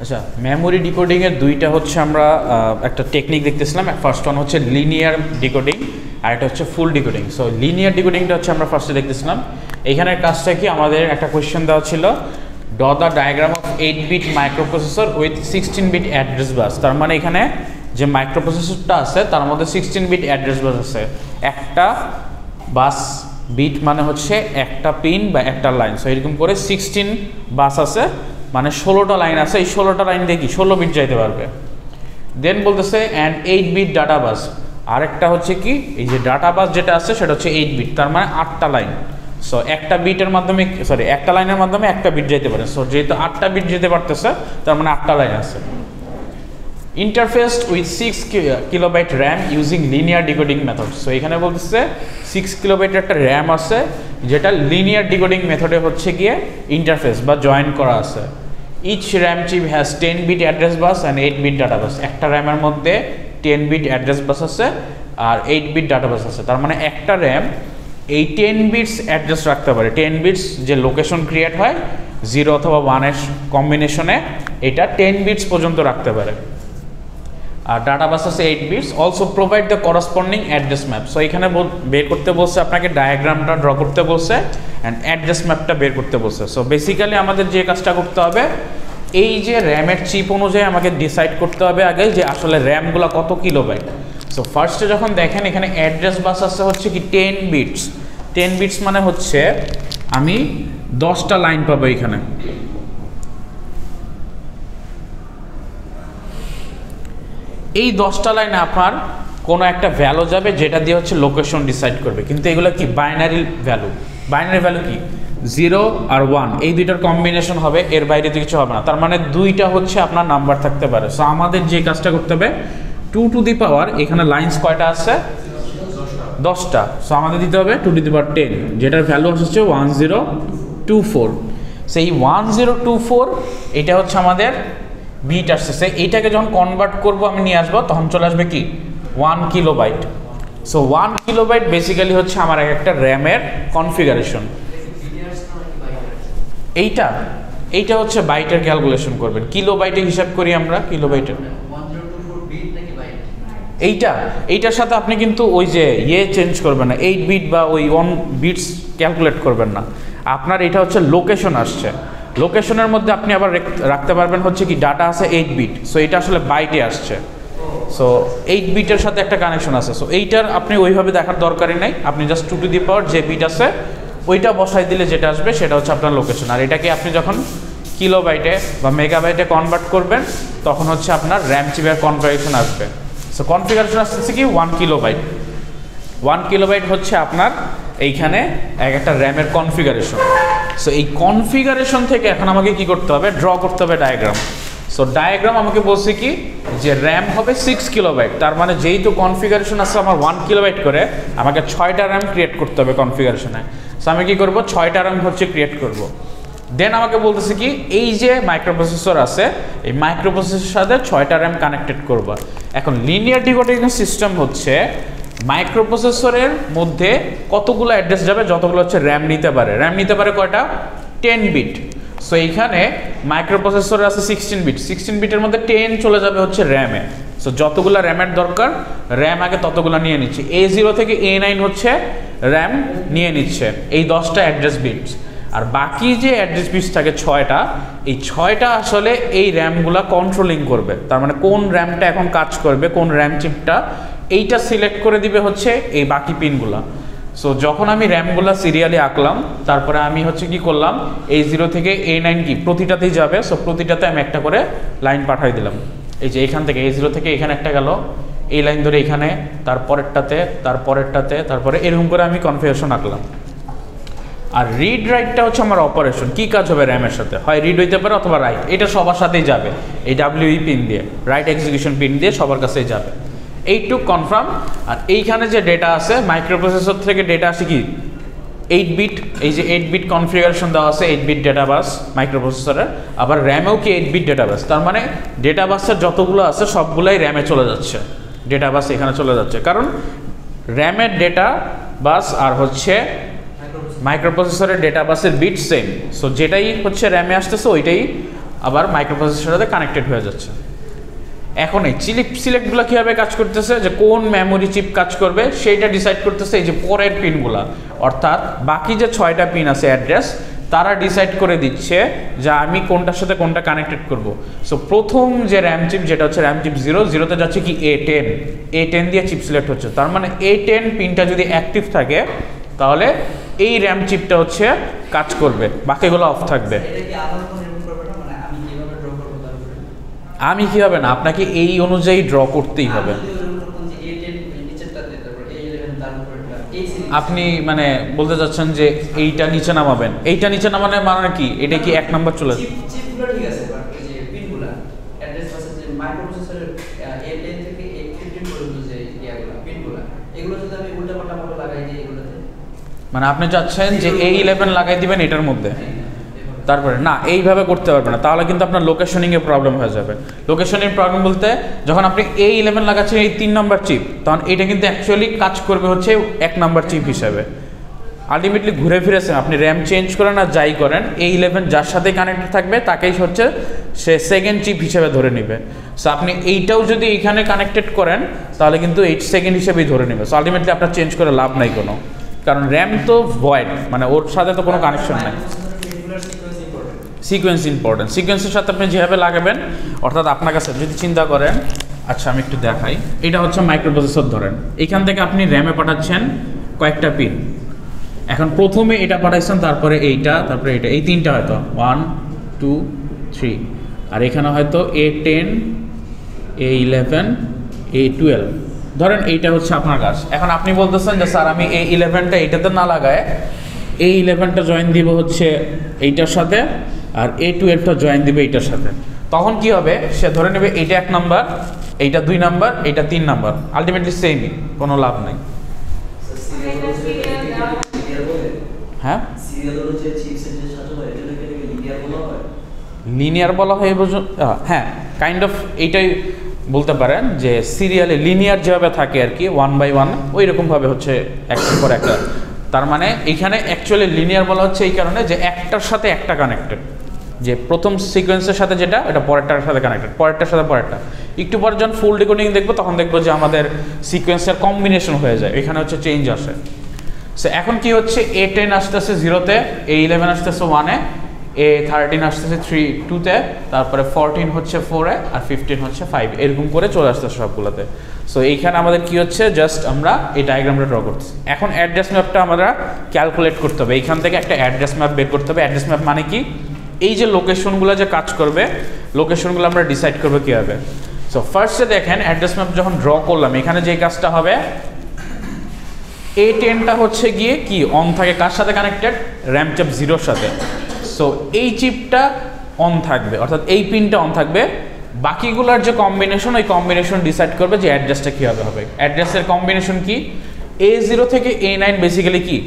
আচ্ছা, memory decoding এর দুইটা হচ্ছে আমরা একটা টেকনিক দেখতেছিলাম। ফার্স্ট ওয়ান হচ্ছে লিনিয়ার ডিকোডিং আর এটা হচ্ছে ফুল ডিকোডিং। সো লিনিয়ার ডিকোডিংটা হচ্ছে আমরা ফার্স্টে দেখতেছিলাম। এইখানের কাজটা কি, আমাদের একটা কোয়েশ্চেন দেওয়া ছিল, draw the diagram of eight bit microprocessor with 16-বিট অ্যাড্রেস বাস। তার মানে এখানে যে মাইক্রোপ্রসেসরটা আছে তার মধ্যে 16-বিট অ্যাড্রেস বাস আছে। একটা বাস বিট মানে হচ্ছে একটা পিন বা একটা লাইন। সো এরকম করে 16 বাস আছে, মানে 16টা লাইন আছে। এই 16টা লাইন দিয়ে কি 16 বিট যাইতে পারবে। দেন বলতেছে অ্যান্ড 8-বিট ডাটা বাস। আরেকটা হচ্ছে কি, এই যে ডাটা বাস যেটা আছে সেটা হচ্ছে 8 বিট, তার মানে 8টা লাইন। সো একটা বিটের মাধ্যমে একটা লাইনের মাধ্যমে একটা বিট যেতে পারে। সো যেহেতু 8টা বিট যেতে পারতেছে তার মানে 8টা লাইন আছে। Interfaced with 6 kilobyte RAM using linear decoding method. So এখানে বলতেছে 6 কিলোবাইটের একটা র্যাম আছে যেটা লিনিয়ার ডিকোডিং মেথডে হচ্ছে গিয়ে ইন্টারফেস বা জয়েন করা আছে। Each RAM chip has ten bit address bus and eight bit data bus. একটা র্যামের মধ্যে 10-বিট অ্যাড্রেস বাস আছে আর 8-বিট ডাটা বাস আছে। তার মানে একটা র্যাম এই 10 বিটস অ্যাড্রেস রাখতে পারে। 10 বিটস যে লোকেশন ক্রিয়েট হয় 0 অথবা 1 এর কম্বিনেশনে, এটা 10 বিটস পর্যন্ত রাখতে পারে। আর ডাটা বাস আছে 8 bits. Also provide the corresponding address map. So এখানে বের করতে বলছে আপনাকে, ডায়াগ্রামটা ড্র করতে বলছে অ্যান্ড অ্যাড্রেস ম্যাপটা বের করতে বলছে। সো বেসিক্যালি আমাদের যে কাজটা করতে হবে, এই যে র্যামের চিপ অনুযায়ী আমাকে ডিসাইড করতে হবে আগে যে আসলে র্যামগুলো কত কিলোবাইট। সো ফার্স্টে যখন দেখেন এখানে অ্যাড্রেস বাস আছে হচ্ছে কি 10 বিটস। 10 বিটস মানে হচ্ছে আমি 10টা লাইন পাবো এখানে। এই 10টা লাইনে আপনার কোনো একটা ভ্যালু যাবে যেটা দিয়ে হচ্ছে লোকেশন ডিসাইড করবে। কিন্তু এগুলো কি বাইনারি ভ্যালু। বাইনারি ভ্যালু কি 0 আর 1, এই দুইটার কম্বিনেশন হবে, এর বাইরে তো কিছু হবে না। তার মানে দুইটা হচ্ছে আপনার নাম্বার থাকতে পারে। সো আমাদের যে কাজটা করতে হবে, 2 টু দি পাওয়ার, এখানে লাইন্স কয়টা আছে 10টা। সো আমাদের দিতে হবে 2 টু দি পাওয়ার 10, যেটার ভ্যালু হচ্ছে 1024। সেই 1024 এটা হচ্ছে আমাদের বিট আসতেছে। এইটাকে যখন কনভার্ট করব আমি নিয়ে আসবো, তখন চলে আসবে কি 1 কিলোবাইট। সো 1 কিলোবাইট বেসিক্যালি হচ্ছে আমার একটা র্যামের কনফিগারেশন। এইটা হচ্ছে বাইটের ক্যালকুলেশন করবেন, কিলোবাইটে হিসাব করি আমরা কিলোবাইটে। এইটার সাথে আপনি কিন্তু ওই যে চেঞ্জ করবেন না, 8 বিট বা ওই 1 বিটস ক্যালকুলেট করবেন না। আপনার এটা হচ্ছে লোকেশন আসছে, লোকেশনের মধ্যে আপনি আবার রাখতে পারবেন হচ্ছে কি ডাটা আছে 8 বিট। সো এটা আসলে বাইটে আসছে। সো 8 বিটের সাথে একটা কানেকশন আছে। সো এইটার আপনি ওইভাবে দেখার দরকারই নাই, আপনি জাস্ট 2 টু দি পাওয়ার যে বিট আছে ওইটা বসাই দিলে যেটা আসবে সেটা হচ্ছে আপনার লোকেশন। আর এটাকে আপনি যখন কিলোবাইটে বা মেগাবাইটে কনভার্ট করবেন তখন হচ্ছে আপনার র্যাম চিপের কনফিগারেশন আসবে। সো কনফিগারেশন আসতেছে কি 1 কিলোবাইট। 1 কিলোবাইট হচ্ছে আপনার এইখানে একটা র্যামের কনফিগারেশন। সো এই কনফিগারেশন থেকে এখন আমাকে কি করতে হবে, ড্র করতে হবে ডায়াগ্রাম। সো ডায়াগ্রাম আমাকে বলছে কি যে র্যাম হবে 6 কিলোবাইট। তার মানে যেহেতু কনফিগারেশন আছে আমার 1 কিলোবাইট করে, আমাকে 6টা র্যাম ক্রিয়েট করতে হবে কনফিগারেশনে। সো আমি কি করব, 6টা র্যাম হচ্ছে ক্রিয়েট করব। দেন আমাকে বলতেছে কি এই যে মাইক্রোপ্রসেসর আছে, এই মাইক্রোপ্রসেসরের সাথে 6টা র্যাম কানেক্টেড করব। এখন লিনিয়ার ডিকোডিং সিস্টেম হচ্ছে মাইক্রোপ্রসেসরের মধ্যে কতগুলো অ্যাড্রেস যাবে, যতগুলো হচ্ছে র্যাম নিতে পারে। র্যাম নিতে পারে কয়টা, 10 বিট। সো এইখানে মাইক্রোপ্রসেসরে আছে 16 বিট। 16 বিটের মধ্যে 10 চলে যাবে হচ্ছে র্যামে। সো যতগুলো র্যামের দরকার র্যাম আগে ততগুলো নিয়ে নিচ্ছে। A0 থেকে A9 হচ্ছে র্যাম নিয়ে নিচ্ছে এই 10টা অ্যাড্রেস বিটস। আর বাকি যে অ্যাড্রেস বিটস থাকে 6টা, এই 6টা আসলে এই র্যামগুলা কন্ট্রোলিং করবে। তার মানে কোন র্যামটা এখন কাজ করবে, কোন র্যাম চিপটা, এইটা সিলেক্ট করে দিবে হচ্ছে এই বাকি পিনগুলা। সো যখন আমি র্যামগুলা সিরিয়ালি আঁকলাম, তারপরে আমি হচ্ছে কি করলাম, A0 থেকে A9 কি প্রতিটাতেই যাবে। সো প্রতিটাতে আমি একটা করে লাইন পাঠাই দিলাম। এই যে এখান থেকে A0 থেকে এখানে একটা গেল, এই লাইন ধরে এখানে, তারপরেরটাতে, তারপরেরটাতে, তারপরে এরকম করে আমি কনফিগারেশন আঁকলাম। আর রিড রাইটটা হচ্ছে আমার অপারেশন। কি কাজ হবে র্যামের সাথে, হয় রিড হইতে পারে অথবা রাইট। এটা সবার সাথেই যাবে, এই WE পিন দিয়ে, রাইট এক্সিকিউশন পিন দিয়ে সবার কাছেই যাবে। এইটুক কনফার্ম। আর এইখানে যে ডেটা আছে মাইক্রোপ্রসেসর থেকে ডেটা আসে কি 8 বিট। এই যে 8 বিট কনফিগারেশন দেওয়া আছে, 8 বিট ডেটা বাস মাইক্রোপ্রসেসরের। আবার র্যামেও কি 8 বিট ডেটা বাস। তার মানে ডেটা বাসের যতগুলো আছে সবগুলাই র্যামে চলে যাচ্ছে, ডেটা বাস এখানে চলে যাচ্ছে। কারণ র্যামের ডেটা বাস আর হচ্ছে মাইক্রোপ্রসেসরের ডেটা বাসের বিট সেম। সো যেটাই হচ্ছে র্যামে আসতেছে ওইটাই আবার মাইক্রোপ্রসেসরের সাথে কানেক্টেড হয়ে যাচ্ছে। এখন এই সিলেক্টগুলো কীভাবে কাজ করতেছে, যে কোন মেমোরি চিপ কাজ করবে সেইটা ডিসাইড করতেছে এই যে পরের পিনগুলা, অর্থাৎ বাকি যে 6টা পিন আছে অ্যাড্রেস, তারা ডিসাইড করে দিচ্ছে যে আমি কোনটার সাথে কোনটা কানেক্টেড করব। সো প্রথম যে র্যাম চিপ, যেটা হচ্ছে র্যাম চিপ 0, 0তে যাচ্ছে কি A10 দিয়ে চিপ সিলেক্ট হচ্ছে। তার মানে A10 পিনটা যদি অ্যাক্টিভ থাকে তাহলে এই র্যাম চিপটা হচ্ছে কাজ করবে, বাকিগুলো অফ থাকবে। আমি কীভাবে না, আপনাকে এই অনুযায়ী ড্র করতেই হবে। আপনি মানে বলতে চাচ্ছেন যে এইটা নিচে নামাবেন, এইটা নিচে নামানোর মানে কি, এটা কি 1 নাম্বার চলে যাবে? চিপগুলো ঠিক আছে, বাট এই যে পিনগুলা অ্যাড্রেস বাসে যে মাইক্রোপ্রসেসরের A10 থেকে A15 পর্যন্ত যে ইয়াগুলা পিনগুলা, এগুলো যদি আমি উল্টাপাল্টা ভাবে লাগাই দিই এগুলোতে, মানে আপনি চাচ্ছেন যে A11 লাগাই দিবেন এটার মধ্যে, তারপরে না এইভাবে করতে পারবে না, তাহলে কিন্তু আপনার লোকেশনিংয়ে প্রবলেম হয়ে যাবে। লোকেশনিং প্রবলেম বলতে যখন আপনি A11 লাগাচ্ছেন এই 3 নাম্বার চিপ, তখন এটা কিন্তু অ্যাকচুয়ালি কাজ করবে হচ্ছে 1 নাম্বার চিপ হিসাবে। আলটিমেটলি ঘুরে ফিরেছেন, আপনি র্যাম চেঞ্জ করেন আর যাই করেন, A11 যার সাথে কানেক্টেড থাকবে তাকেই হচ্ছে সে সেকেন্ড চিপ হিসেবে ধরে নেবে। সো আপনি এইটাও যদি এইখানে কানেক্টেড করেন তাহলে কিন্তু 8 সেকেন্ড হিসেবেই ধরে নেবে। সো আলটিমেটলি আপনার চেঞ্জ করে লাভ নাই কোনো, কারণ র্যাম তো ভয়েড, মানে ওর সাথে তো কোনো কানেকশন নাই। সিকোয়েন্স ইম্পর্টেন্ট, সিকোয়েন্সের সাথে আপনি যেভাবে লাগাবেন, অর্থাৎ আপনার কাছে যদি চিন্তা করেন, আচ্ছা আমি একটু দেখাই, এটা হচ্ছে মাইক্রোপ্রসেসর ধরেন, এইখান থেকে আপনি র্যামে পাঠাচ্ছেন কয়েকটা পিন, এখন প্রথমে এটা পাঠাইছেন, তারপরে এইটা, তারপরে এটা, এই 3টা হয়তো 1 2 3, আর এখানে হয়তো A10 A11 A12, ধরেন এইটা হচ্ছে আপনার কাজ। এখন আপনি বলতেছেন যে স্যার আমি A11টা এইটাতে না লাগায় A11টা জয়েন দিব হচ্ছে এইটার সাথে, আর A12টা জয়েন দিবে এইটার সাথে, তখন কি হবে, সে ধরে নেবে এইটা 1 নাম্বার, এইটা 2 নাম্বার, এইটা 3 নাম্বার, আলটিমেটলি সেমই, কোনো লাভ নাই। হ্যাঁ, লিনিয়ার বলা হয়, হ্যাঁ কাইন্ড অফ এইটাই বলতে পারেন যে সিরিয়ালে লিনিয়ার যেভাবে থাকে আর কি, 1 বাই 1 ওই রকমভাবে হচ্ছে একটার পর একটা। তার মানে এখানে অ্যাকচুয়ালি লিনিয়ার বলা হচ্ছে এই কারণে যে একটার সাথে একটা কানেক্টেড, যে প্রথম সিকোয়েন্সের সাথে যেটা, এটা পরেরটার সাথে কানেক্টেড, পরেরটার সাথে পরেরটা। একটু পরে যখন ফুল ডিকোডিং দেখবো তখন দেখবো যে আমাদের সিকোয়েন্সের কম্বিনেশন হয়ে যায়, এখানে হচ্ছে চেঞ্জ আসে। সো এখন কি হচ্ছে, A10 আসতেছে 0-তে, A11 আসতেছে 1-এ, A13 আসতেছে 2-তে, তারপরে 14 হচ্ছে 4-এ, আর 15 হচ্ছে 5, এরকম করে চলে আসতেছে সবগুলোতে। সো এইখানে আমাদের কি হচ্ছে, জাস্ট আমরা এই ডায়াগ্রামটা ড্র করছি। এখন অ্যাড্রেস ম্যাপটা আমরা ক্যালকুলেট করতে হবে, এইখান থেকে একটা অ্যাড্রেস ম্যাপ বের করতে হবে। অ্যাড্রেস ম্যাপ মানে কি, এই যে লোকেশনগুলো যে কাজ করবে, লোকেশনগুলো আমরা ডিসাইড করবো কীভাবে। সো ফার্স্টে দেখেন অ্যাড্রেস ম্যাপ যখন ড্র করলাম, এখানে যে কাজটা হবে, A10টা হচ্ছে গিয়ে কি অন থাকে, কার সাথে কানেক্টেড, র্যাম চিপ 0-র সাথে। সো এই চিপটা অন থাকবে, অর্থাৎ এই পিনটা অন থাকবে, বাকিগুলোর যে কম্বিনেশন, ওই কম্বিনেশন ডিসাইড করবে যে অ্যাড্রেসটা কীভাবে হবে। অ্যাড্রেসের কম্বিনেশন কি, A0 থেকে A9 বেসিক্যালি কি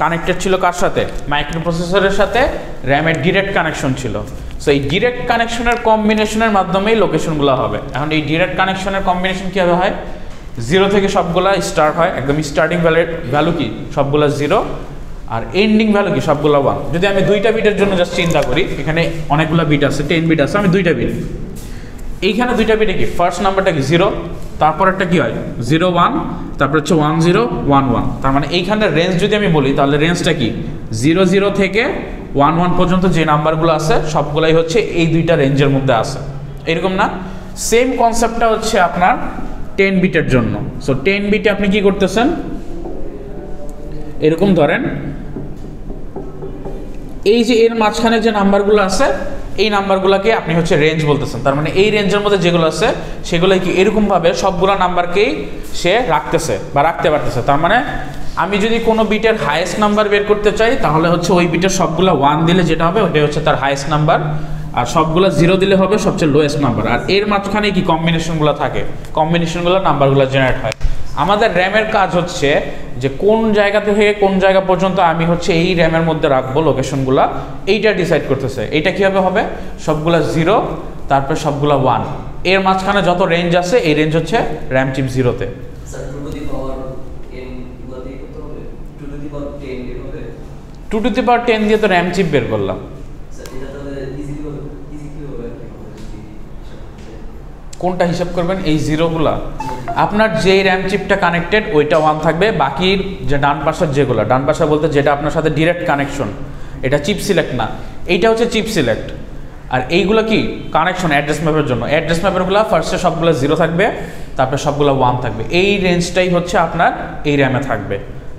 কানেক্টেড ছিল কার সাথে, মাইক্রোপ্রসেসরের সাথে, র্যামের ডিরেক্ট কানেকশন ছিল। সো এই ডিরেক্ট কানেকশনের কম্বিনেশনের মাধ্যমেই লোকেশনগুলো হবে। এখন এই ডিরেক্ট কানেকশনের কম্বিনেশন কীভাবে হয়, 0 থেকে সবগুলা স্টার্ট হয়, একদম স্টার্টিং ভ্যালু কি সবগুলা 0, আর এন্ডিং ভ্যালু কি সবগুলো 1। যদি আমি 2টা বিটের জন্য জাস্ট চিন্তা করি, এখানে অনেকগুলো বিট আছে, 10 বিট আছে, আমি 2টা বিট, এইখানে 2টা বিটে কি ফার্স্ট নাম্বারটা কি 0, তারপর একটা কি হয় 0 1, তারপর হচ্ছে 1 0 1 1। তার মানে এইখানে রেঞ্জ যদি আমি বলি, তাহলে রেঞ্জটা কি 0 0 থেকে 1 1 পর্যন্ত যে নাম্বারগুলো আছে সবগুলাই হচ্ছে এই 2টা রেঞ্জের মধ্যে আছে, এরকম না? সেম কনসেপ্টটা হচ্ছে আপনার 10 বিটের জন্য। সো 10 বিটে আপনি কি করতেছেন, এরকম ধরেন এই যে এর মাঝখানে যে নাম্বারগুলো আছে, এই নাম্বারগুলোকে আপনি হচ্ছে রেঞ্জ বলতেছেন। তার মানে এই রেঞ্জের মধ্যে যেগুলো আছে সেগুলোই কি এরকমভাবে সবগুলো নাম্বারকেই সে রাখতেছে বা রাখতে পারতেছে। তার মানে আমি যদি কোনো বিটের হাইয়েস্ট নাম্বার বের করতে চাই, তাহলে হচ্ছে ওই বিটের সবগুলো 1 দিলে যেটা হবে ওটাই হচ্ছে তার হাইয়েস্ট নাম্বার, আর সবগুলো 0 দিলে হবে সবচেয়ে লোয়েস্ট নাম্বার। আর এর মাঝখানে কি কম্বিনেশনগুলো থাকে, কম্বিনেশনগুলো নাম্বারগুলো জেনারেট হয়। আমাদের র্যামের কাজ হচ্ছে যে কোন জায়গা থেকে কোন জায়গা পর্যন্ত আমি হচ্ছে এই র্যামের মধ্যে রাখবো লোকেশনগুলো, এইটা ডিসাইড করতেছে। এইটা কীভাবে হবে, সবগুলো 0, তারপর সবগুলো 1, এর মাঝখানে যত রেঞ্জ আছে এই রেঞ্জ হচ্ছে র্যাম চিপ 0-তে। 2 টু দি পাওয়ার 10 দিয়ে তো র্যাম চিপ বের করলাম। কোনটা হিসাব করবেন? এই জিরোগুলা। আপনার যেই র্যাম চিপটা কানেক্টেড ওইটা 1 থাকবে, বাকির যে ডান পাশের যেগুলো, ডান পাশে বলতে যেটা আপনার সাথে ডিরেক্ট কানেকশন, এটা চিপ সিলেক্ট না, এইটা হচ্ছে চিপ সিলেক্ট। আর এইগুলো কি কানেকশন অ্যাড্রেস ম্যাপের জন্য। অ্যাড্রেস ম্যাপেরগুলো ফার্স্টে সবগুলো 0 থাকবে, তারপরে সবগুলো 1 থাকবে। এই রেঞ্জটাই হচ্ছে আপনার এই র্যামে থাকবে।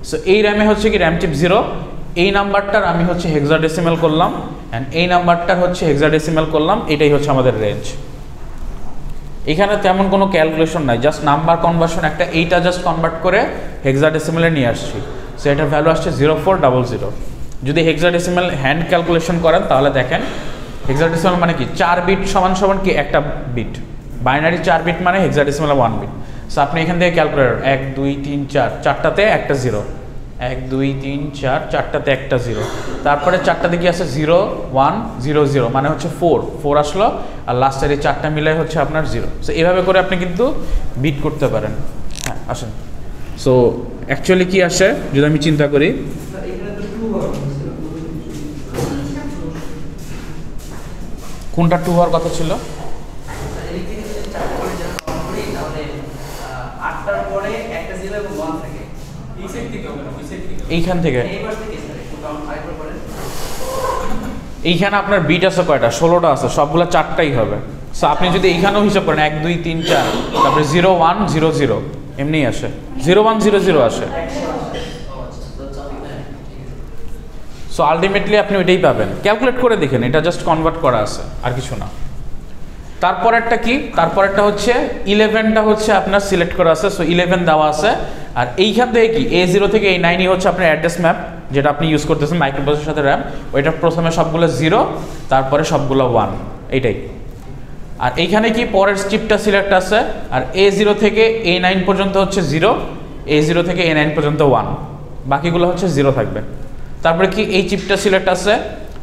সো এই র্যামে হচ্ছে কি র্যাম চিপ 0, এই নাম্বারটার আমি হচ্ছে হেক্সাডেসিমাল করলাম, অ্যান্ড এই নাম্বারটার হচ্ছে হেক্সাডেসিমাল করলাম, এটাই হচ্ছে আমাদের রেঞ্জ। এখানে তেমন কোনো ক্যালকুলেশন নাই, জাস্ট নাম্বার কনভার্সন একটা, এইটা জাস্ট কনভার্ট করে হেক্সাডেসিমালে নিয়ে আসছি। সো এটার ভ্যালু আসছে 0400। যদি হেক্সাডেসিমাল হ্যান্ড ক্যালকুলেশন করেন তাহলে দেখেন হেক্সাডেসিমাল মানে কি 4 বিট সমান সমান কি একটা বিট, বাইনারি 4 বিট মানে হেক্সাডেসিমাল 1 বিট। সো আপনি এখান থেকে ক্যালকুলেটর 1 2 3 4, চারটাতে একটা 0, 1 2 3 4, চারটাতে একটা 0, তারপরে চারটাতে কি আছে 0 1 0 0 মানে হচ্ছে 4 আসলো, আর লাস্টের এই চারটা মিলাই হচ্ছে আপনার 0। সো এইভাবে করে আপনি কিন্তু বিট করতে পারেন। হ্যাঁ আসেন। সো অ্যাকচুয়ালি কি আসে যদি আমি চিন্তা করি, কোনটা 2 হওয়ার কথা ছিল? এইখান থেকে এইখানে আপনার বিট আছে কয়টা? 16টা আছে, সবগুলো 4টাই হবে। সো আপনি যদি এইখানেও হিসাব করেন 1 2 3 4, তারপরে 0 1 0 0 এমনিই আসে, 0 1 0 0 আসে। সো আলটিমেটলি আপনি ওইটাই পাবেন। ক্যালকুলেট করে দেখেন, এটা জাস্ট কনভার্ট করা আছে আর কিছু না। তারপরেরটা কি? তারপরেরটা হচ্ছে 11টা হচ্ছে আপনার সিলেক্ট করা আছে, সো 11 দেওয়া আছে। আর এইখান থেকে কি A0 থেকে A9 হচ্ছে আপনার অ্যাড্রেস ম্যাপ, যেটা আপনি ইউজ করতেছেন মাইক্রোপ্রসেসরের সাথে র্যাম, ওইটা প্রথমে সবগুলো 0, তারপরে সবগুলো 1, এইটাই। আর এইখানে কি পরের চিপটা সিলেক্ট আছে, আর A0 থেকে A9 পর্যন্ত হচ্ছে 0, A0 থেকে A9 পর্যন্ত 1, বাকিগুলো হচ্ছে 0 থাকবে। তারপরে কি এই চিপটা সিলেক্ট আছে,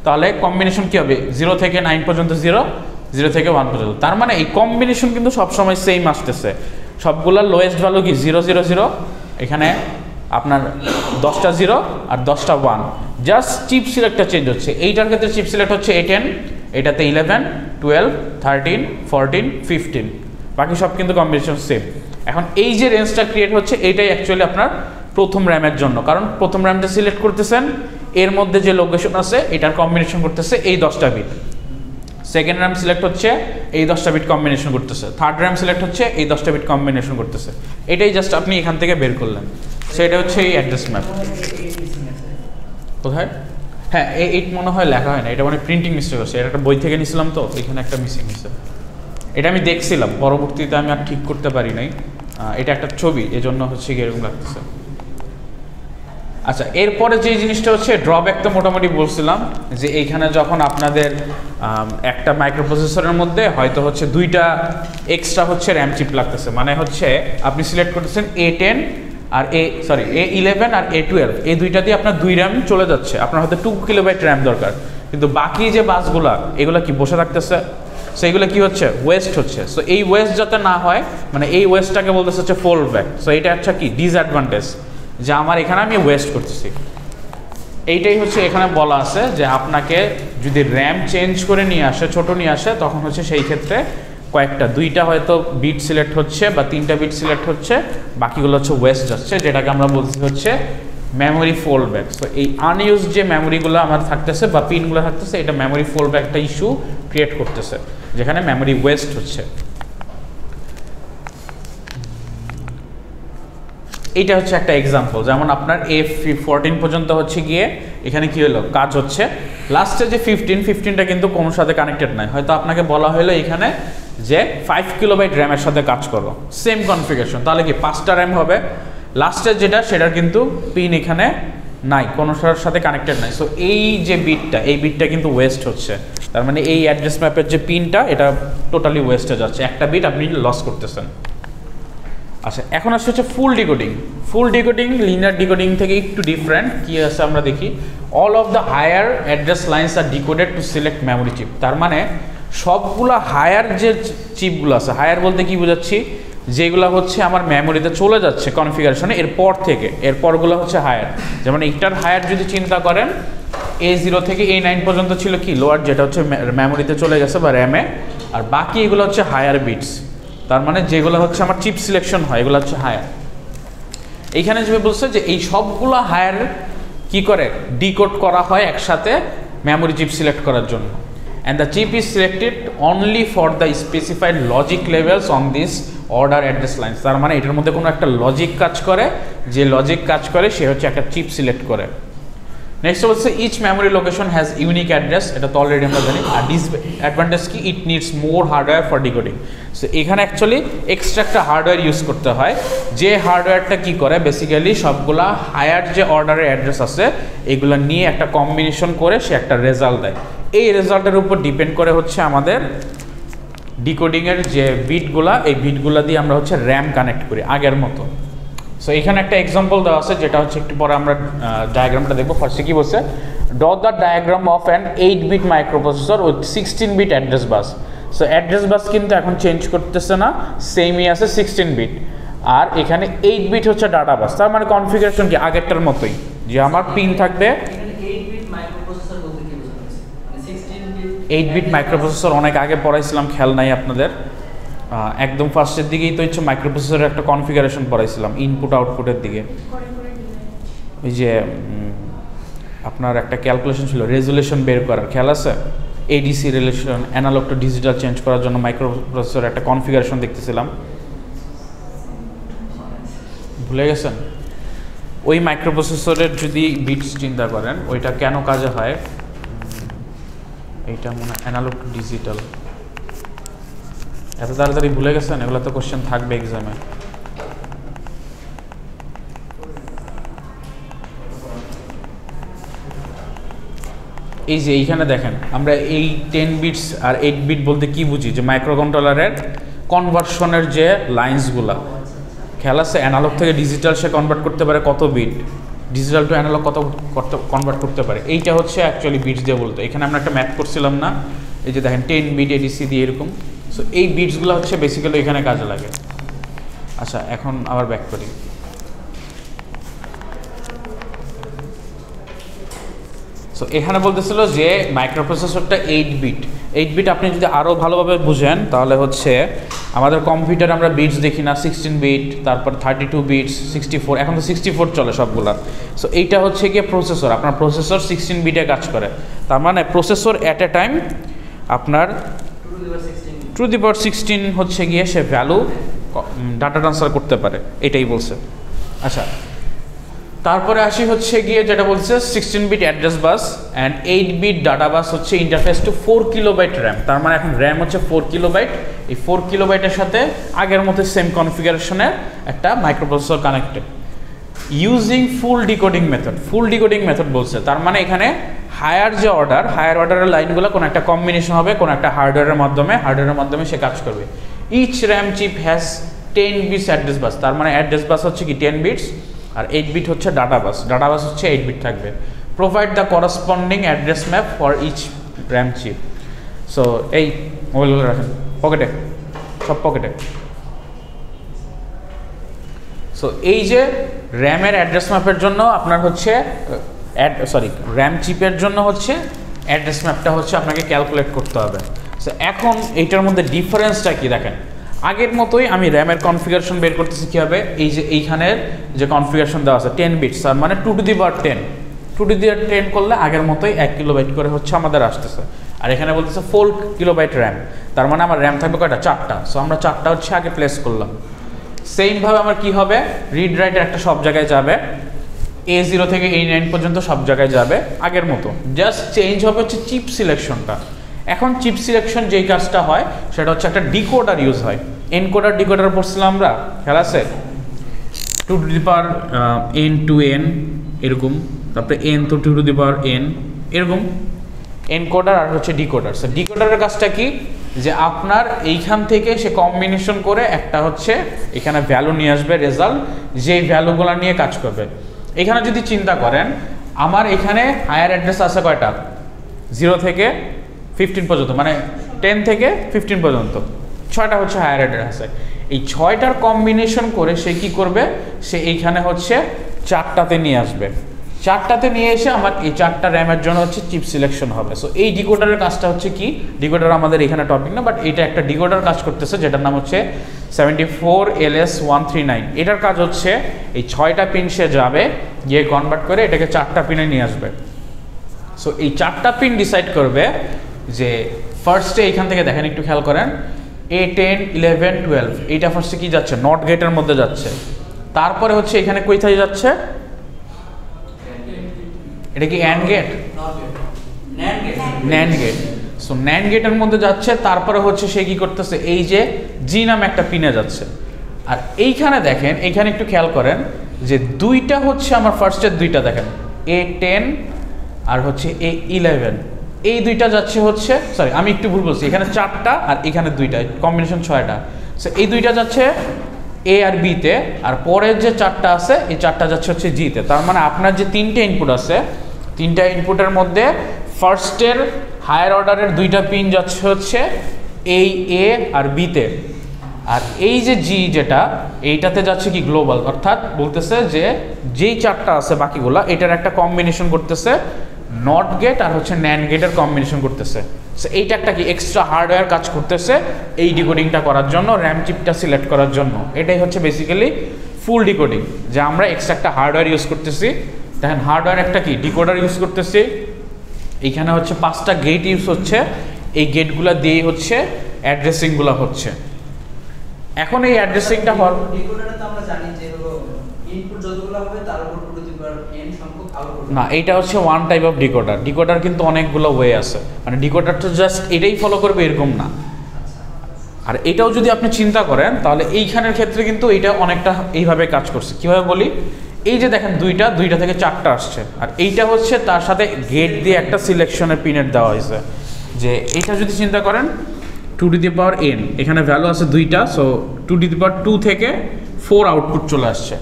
তাহলে কম্বিনেশন কি হবে? 0 থেকে 9 পর্যন্ত 0, 0 থেকে 1 পর্যন্ত। তার মানে এই কম্বিনেশন কিন্তু সবসময় সেম আসতেছে, সবগুলোর লোয়েস্ট ভ্যালু কি 0 0 0, এখানে আপনার 10টা 0 আর 10টা 1, জাস্ট চিপ সিলেক্টটা চেঞ্জ হচ্ছে। এইটার ক্ষেত্রে চিপ সিলেক্ট হচ্ছে A10, এটাতে 11 12 13 14 15, বাকি সব কিন্তু কম্বিনেশন সেম। এখন এই যে রেঞ্জটা ক্রিয়েট হচ্ছে, এইটাই অ্যাকচুয়ালি আপনার প্রথম র্যামের জন্য, কারণ প্রথম র্যামটা সিলেক্ট করতেছেন, এর মধ্যে যে লোকেশন আছে এটার কম্বিনেশন করতেছে এই 10টা বিট। সেকেন্ড র্যাম সিলেক্ট হচ্ছে এই 10টা বিট কম্বিনেশন করতেছে, থার্ড র্যাম সিলেক্ট হচ্ছে এই 10টা বিট কম্বিনেশন করতেছে। এটাই জাস্ট আপনি এখান থেকে বের করলেন। সেটা হচ্ছে এই অ্যাড্রেস ম্যাপ। কোথায়? হ্যাঁ, এইট মনে হয় লেখা হয় না, এটা মানে প্রিন্টিং মিস্টেক হচ্ছে, এটা একটা বই থেকে নিয়েছিলাম তো, এখানে একটা মিসিং হয়েছে। এটা আমি দেখছিলাম, পরবর্তীতে আমি আর ঠিক করতে পারি নাই, এটা একটা ছবি, এজন্য হচ্ছে এরকম লাগতেছে। আচ্ছা, এরপরে যে জিনিসটা হচ্ছে ড্রব্যাক, তো মোটামুটি বলছিলাম যে এইখানে যখন আপনাদের একটা মাইক্রোপ্রসেসরের মধ্যে হয়তো হচ্ছে 2টা এক্সট্রা হচ্ছে র্যাম চিপ লাগতেছে, মানে হচ্ছে আপনি সিলেক্ট করতেছেন A10 আর A11 আর A12, এই দুইটা দিয়ে আপনার 2 র্যাম চলে যাচ্ছে, আপনার হয়তো 2 কিলোবাইট র্যাম দরকার, কিন্তু বাকি যে বাসগুলা এগুলো কি বসে থাকতেছে, সো এগুলো কি হচ্ছে ওয়েস্ট হচ্ছে। সো এই ওয়েস্ট যাতে না হয়, মানে এই ওয়েস্টটাকে বলতেছে হচ্ছে ফোল্ড ব্যাক। সো এটা একটা কি ডিসঅ্যাডভান্টেজ, যে আমার এখানে আমি ওয়েস্ট করতেছি। এইটাই হচ্ছে এখানে বলা আছে যে আপনাকে যদি র্যাম চেঞ্জ করে নিয়ে আসে, ছোট নিয়ে আসে, তখন হচ্ছে সেই ক্ষেত্রে কয়েকটা 2টা হয়তো বিট সিলেক্ট হচ্ছে বা 3টা বিট সিলেক্ট হচ্ছে, বাকিগুলো হচ্ছে ওয়েস্ট যাচ্ছে, যেটাকে আমরা বলছি হচ্ছে মেমোরি ফোল্ড ব্যাক। সো এই আনইউজ যে মেমোরিগুলো আমার থাকতেছে বা পিনগুলো থাকতেছে, এটা মেমোরি ফোল্ড ব্যাক একটা ইস্যু ক্রিয়েট করতেছে, যেখানে মেমোরি ওয়েস্ট হচ্ছে। এইটা হচ্ছে একটা এক্সাম্পল, যেমন আপনার A14 পর্যন্ত হচ্ছে গিয়ে এখানে কি হলো কাজ হচ্ছে, লাস্টে যে 15টা কিন্তু কোনো সাথে কানেক্টেড নাই, হয়তো আপনাকে বলা হলো এখানে যে 5 কিলোবাইট র্যামের সাথে কাজ করো, সেম কনফিগারেশন, তাহলে কি 5টা র্যাম হবে, লাস্টের যেটা সেটার কিন্তু পিন এখানে নাই, কোনোটার সাথে কানেক্টেড নাই। সো এই যে বিটটা, এই বিটটা কিন্তু ওয়েস্ট হচ্ছে, তার মানে এই অ্যাড্রেস ম্যাপের যে পিনটা এটা টোটালি ওয়েস্টে যাচ্ছে, একটা বিট আপনি লস করতেছেন। আচ্ছা, এখন আসছে হচ্ছে full decoding. Full decoding linear decoding থেকে একটু ডিফারেন্ট। কি আছে আমরা দেখি, all of the higher address lines are decoded to select memory chip. তার মানে সবগুলো হায়ার যে চিপগুলো আছে, হায়ার বলতে কি বোঝাচ্ছি, যেগুলো হচ্ছে আমার মেমোরিতে চলে যাচ্ছে কনফিগারেশনে এরপর থেকে, এরপরগুলো হচ্ছে হায়ার। যেমন এইটার হায়ার যদি চিন্তা করেন, A0 থেকে A9 পর্যন্ত ছিল কি লোয়ার, যেটা হচ্ছে মেমোরিতে চলে গেছে বা র্যামে, আর বাকি এগুলো হচ্ছে হায়ার বিটস। তার মানে যেগুলো হচ্ছে আমার চিপ সিলেকশন হয় এগুলো হচ্ছে হায়ার। এইখানে যে বলছে যে এই সবগুলো হায়ার কি করে ডিকোড করা হয় একসাথে মেমোরি চিপ সিলেক্ট করার জন্য। And the chip is selected only for the specified logic levels on this order address lines. তার মানে এটার মধ্যে কোনো একটা লজিক কাজ করে, যে লজিক কাজ করে সে হচ্ছে একটা চিপ সিলেক্ট করে। নেক্সট হচ্ছে each memory location has unique address, এটা তো অলরেডি আমরা জানি। আর ডিসঅ্যাডভান্টেজ কি, it needs more hardware for decoding. So এখানে অ্যাকচুয়ালি এক্সট্রা একটা হার্ডওয়্যার ইউজ করতে হয়, যে হার্ডওয়্যারটা কি করে বেসিক্যালি সবগুলা হায়ার যে অর্ডারের অ্যাড্রেস আছে এগুলো নিয়ে একটা কম্বিনেশন করে সে একটা রেজাল্ট দেয়। এই রেজাল্টের উপর ডিপেন্ড করে হচ্ছে আমাদের ডিকোডিংয়ের যে বিটগুলা, এই বিটগুলা দিয়ে আমরা হচ্ছে র্যাম কানেক্ট করি আগের মতো। সো এখানে একটা এক্সাম্পল দেওয়া আছে যেটা হচ্ছে একটু পরে আমরা ডায়াগ্রামটা দেখবো। ফার্স্টে কি বলছে, draw the diagram of an 8-bit microprocessor with 16-bit address bus. So address bus কিন্তু এখন চেঞ্জ করতেছে না, সেমই আছে 16-bit, আর এখানে 8-bit হচ্ছে ডাটা বাস। তার মানে কনফিগারেশন কি আগেরটার মতোই, যে আমার পিন থাকবে 8-bit মাইক্রোপ্রসেসর অনেক আগে পড়াইছিলাম, খেয়াল নাই আপনাদের। একদম ফার্স্টের দিকেই তো হচ্ছে মাইক্রোপ্রসেসরের একটা কনফিগারেশন পড়াইছিলাম ইনপুট আউটপুটের দিকে। ওই যে আপনার একটা ক্যালকুলেশন ছিল রেজুলেশন বের করার, খেয়াল আছে? ADC relation, analogue to digital change করার জন্য মাইক্রোপ্রসেসরের একটা কনফিগারেশন দেখতেছিলাম, ভুলে গেছেন? ওই মাইক্রোপ্রসেসরের যদি বিটস চিন্তা করেন ওইটা কেন কাজে হয়, এইটা মনে হয় অ্যানালগ টু ডিজিটাল। এত তাড়াতাড়ি ভুলে গেছেন? এগুলো তো কোশ্চেন থাকবে এক্সামে। এই যে এইখানে দেখেন আমরা এই 10 বিটস আর 8 বিট বলতে কি বুঝি, যে মাইক্রোকন্ট্রোলারের কনভার্সনের যে লাইন্সগুলা, খেয়াল আছে? অ্যানালগ থেকে ডিজিটাল সে কনভার্ট করতে পারে কত বিট, ডিজিটাল টু অ্যানালগ কত কনভার্ট করতে পারে, এইটা হচ্ছে অ্যাকচুয়ালি বিটস দিয়ে বলতো। এখানে আমরা একটা ম্যাথ করছিলাম না, এই যে দেখেন 10 বিট এডিসি দিয়ে এরকম। সো এই বিটসগুলো হচ্ছে বেসিক্যালি এখানে কাজে লাগে। আচ্ছা, এখন আবার ব্যাক করি। সো এখানে বলতেছিল যে মাইক্রোপ্রসেসরটা 8 বিট। আপনি যদি আরও ভালোভাবে বুঝেন তাহলে হচ্ছে আমাদের কম্পিউটারে আমরা বিটস দেখি না, 16 বিট, তারপর 32 বিটস, 64, এখন তো 64 চলে সবগুলা। সো এইটা হচ্ছে গিয়ে প্রসেসর, আপনার প্রসেসর 16 বিটে কাজ করে। তার মানে প্রসেসর অ্যাট এ টাইম আপনার টু দি পাওয়ার 16 হচ্ছে গিয়ে সে ভ্যালু ডাটা ট্রান্সফার করতে পারে, এটাই বলছে। আচ্ছা, তারপরে আসি হচ্ছে গিয়ে যেটা বলছে 16-bit address bus and 8-bit data bus হচ্ছে ইন্টারফেস টু 4 কিলোবাইট র্যাম। তার মানে এখন র্যাম হচ্ছে 4 কিলোবাইট। এই 4 কিলোবাইটের সাথে আগের মতো সেম কনফিগারেশনের একটা মাইক্রোপ্রসেসর কানেক্টেড ইউজিং ফুল ডিকোডিং মেথড বলছে। তার মানে এখানে হায়ার অর্ডারের লাইনগুলো কোনো একটা কম্বিনেশন হবে কোনো একটা হার্ডওয়্যারের মাধ্যমে সে কাজ করবে। Each RAM chip has 10 bits address bus. তার মানে অ্যাড্রেস বাস হচ্ছে কি 10 বিটস, আর 8 বিট হচ্ছে ডাটা বাস হচ্ছে 8 বিট থাকবে। Provide the corresponding address map for each RAM chip. So এই মোবাইলগুলো রাখেন পকেটে, সব পকেটে। সো এই যে র্যামের অ্যাড্রেস ম্যাপের জন্য আপনার হচ্ছে র্যাম চিপের জন্য হচ্ছে অ্যাড্রেস ম্যাপটা হচ্ছে আপনাকে ক্যালকুলেট করতে হবে। সো এখন এইটার মধ্যে ডিফারেন্সটা কি দেখেন, আগের মতোই আমি র্যামের কনফিগারেশন বের করতেছি কী হবে, এই যে এইখানের যে কনফিগারেশন দেওয়া আছে 10 বিটস, তার মানে 2 টু দি পাওয়ার 10 করলে আগের মতোই 1 কিলোবাইট করে হচ্ছে আমাদের আসতেছে। আর এখানে বলতেছে 4 কিলোবাইট র্যাম, তার মানে আমার র্যাম থাকবে কয়টা, 4টা। সো আমরা 4টা হচ্ছে আগে প্লেস করলাম। সেমভাবে আমার কি হবে, রিড রাইটের একটা সব জায়গায় যাবে, A0 থেকে A9 পর্যন্ত সব জায়গায় যাবে আগের মতো, জাস্ট চেঞ্জ হবে হচ্ছে চিপ সিলেকশনটা। এখন চিপ সিলেকশন যেই কাজটা হয় সেটা হচ্ছে একটা ডিকোডার ইউজ হয়। এনকোডার ডিকোডার পড়ছিলাম আমরা, খেয়াল আছে? 2 to the power n to n এরকম, তারপরে n তো 2 টু দি পাওয়ার n এরকম, এনকোডার আর হচ্ছে ডিকোডার। সো ডিকোডারের কাজটা কি, যে আপনার এইখান থেকে সে কম্বিনেশন করে একটা হচ্ছে এখানে ভ্যালু নিয়ে আসবে, রেজাল্ট, যেই ভ্যালুগুলো নিয়ে কাজ করবে। এখানে যদি চিন্তা করেন আমার এখানে হায়ার অ্যাড্রেস আছে কয়টা, 0 থেকে 15 পর্যন্ত, মানে 10 থেকে 15 পর্যন্ত 6টা হচ্ছে হায়ার অ্যাড্রেস আছে। এই 6টার কম্বিনেশন করে সে কি করবে, সে এইখানে হচ্ছে 4টাতে নিয়ে আসবে। 4টাতে নিয়ে এসে আমার এই 4টা র্যামের জন্য হচ্ছে চিপ সিলেকশন হবে। সো এই ডিকোডারের কাজটা হচ্ছে কি, ডিকোডার আমাদের এখানে টপিক না, বাট এটা একটা ডিকোডার কাজ করতেছে যেটার নাম হচ্ছে 74LS139। এটার কাজ হচ্ছে এই 6টা পিন সে যাবে, গিয়ে কনভার্ট করে এটাকে 4টা পিনে নিয়ে আসবে। সো এই 4টা পিন ডিসাইড করবে যে ফার্স্টে এইখান থেকে দেখেন, একটু খেয়াল করেন, A10 11 12 এইটা ফার্স্টে কি যাচ্ছে, নট গেটের মধ্যে যাচ্ছে। তারপরে হচ্ছে এখানে কোথায় যাচ্ছে, এটা কি and gate, NAND gate. So NAND গেটের মধ্যে যাচ্ছে। তারপরে হচ্ছে সে কি করতেছে, এই যে জি নামে একটা পিনে যাচ্ছে। আর এইখানে দেখেন, এইখানে একটু খেয়াল করেন যে দুইটা হচ্ছে আমার ফার্স্টের দুইটা দেখেন, A10 আর হচ্ছে A11, এই দুইটা যাচ্ছে হচ্ছে, সরি আমি একটু ভুল বলছি, এখানে 4টা আর এখানে 2টা, কম্বিনেশন 6টা। সো এই দুইটা যাচ্ছে এ আর বিতে, আর পরের যে 4টা আছে এই 4টা যাচ্ছে হচ্ছে জিতে। তার মানে আপনার যে 3টে ইনপুট আছে, 3টা ইনপুটের মধ্যে ফার্স্টের হায়ার অর্ডারের 2টা পিন যাচ্ছে হচ্ছে এই এ আর বিতে, আর এই যে জি যেটা এইটাতে যাচ্ছে কি গ্লোবাল, অর্থাৎ বলতেছে যে যেই 4টা আছে বাকিগুলা এটার একটা কম্বিনেশন করতেছে, নট গেট আর হচ্ছে ন্যান্ড গেটের কম্বিনেশন করতেছে। সো এইটা একটা কি এক্সট্রা হার্ডওয়্যার কাজ করতেছে এই ডিকোডিংটা করার জন্য, র্যাম চিপটা সিলেক্ট করার জন্য। এটাই হচ্ছে বেসিক্যালি ফুল ডিকোডিং, যে আমরা এক্সট্রা একটা হার্ডওয়্যার ইউজ করতেছি। দেখেন হার্ডওয়্যার একটা কি ডিকোডার ইউজ করতেছি, এইখানে হচ্ছে 5টা গেট ইউজ হচ্ছে, এই গেটগুলো দিয়েই হচ্ছে অ্যাড্রেসিংগুলো হচ্ছে। এখন এই অ্যাড্রেসিংটা হওয়ার ডিকোডারে তো আমরা জানি যে হলো ইনপুট যতগুলো হবে তার উপর টু দি পাওয়ার n সংখ্যক আউটপুট। না, এইটা হচ্ছে one type of decoder. Decoder কিন্তু অনেকগুলো ওয়ে আছে, মানে ডিকোডার তো জাস্ট এটাই ফলো করবে এরকম না। আর এটাও যদি আপনি চিন্তা করেন তাহলে এইখানের ক্ষেত্রে কিন্তু এইটা অনেকটা এইভাবে কাজ করছে। কিভাবে বলি, এই যে দেখেন দুইটা থেকে 4টা আসছে, আর এইটা হচ্ছে তার সাথে গেট দিয়ে একটা সিলেকশনের পিনের দেওয়া হয়েছে। যে এইটা যদি চিন্তা করেন 2n, এখানে ভ্যালু আছে 2টা, সো 2 থেকে 4 আউটপুট চলে আসছে।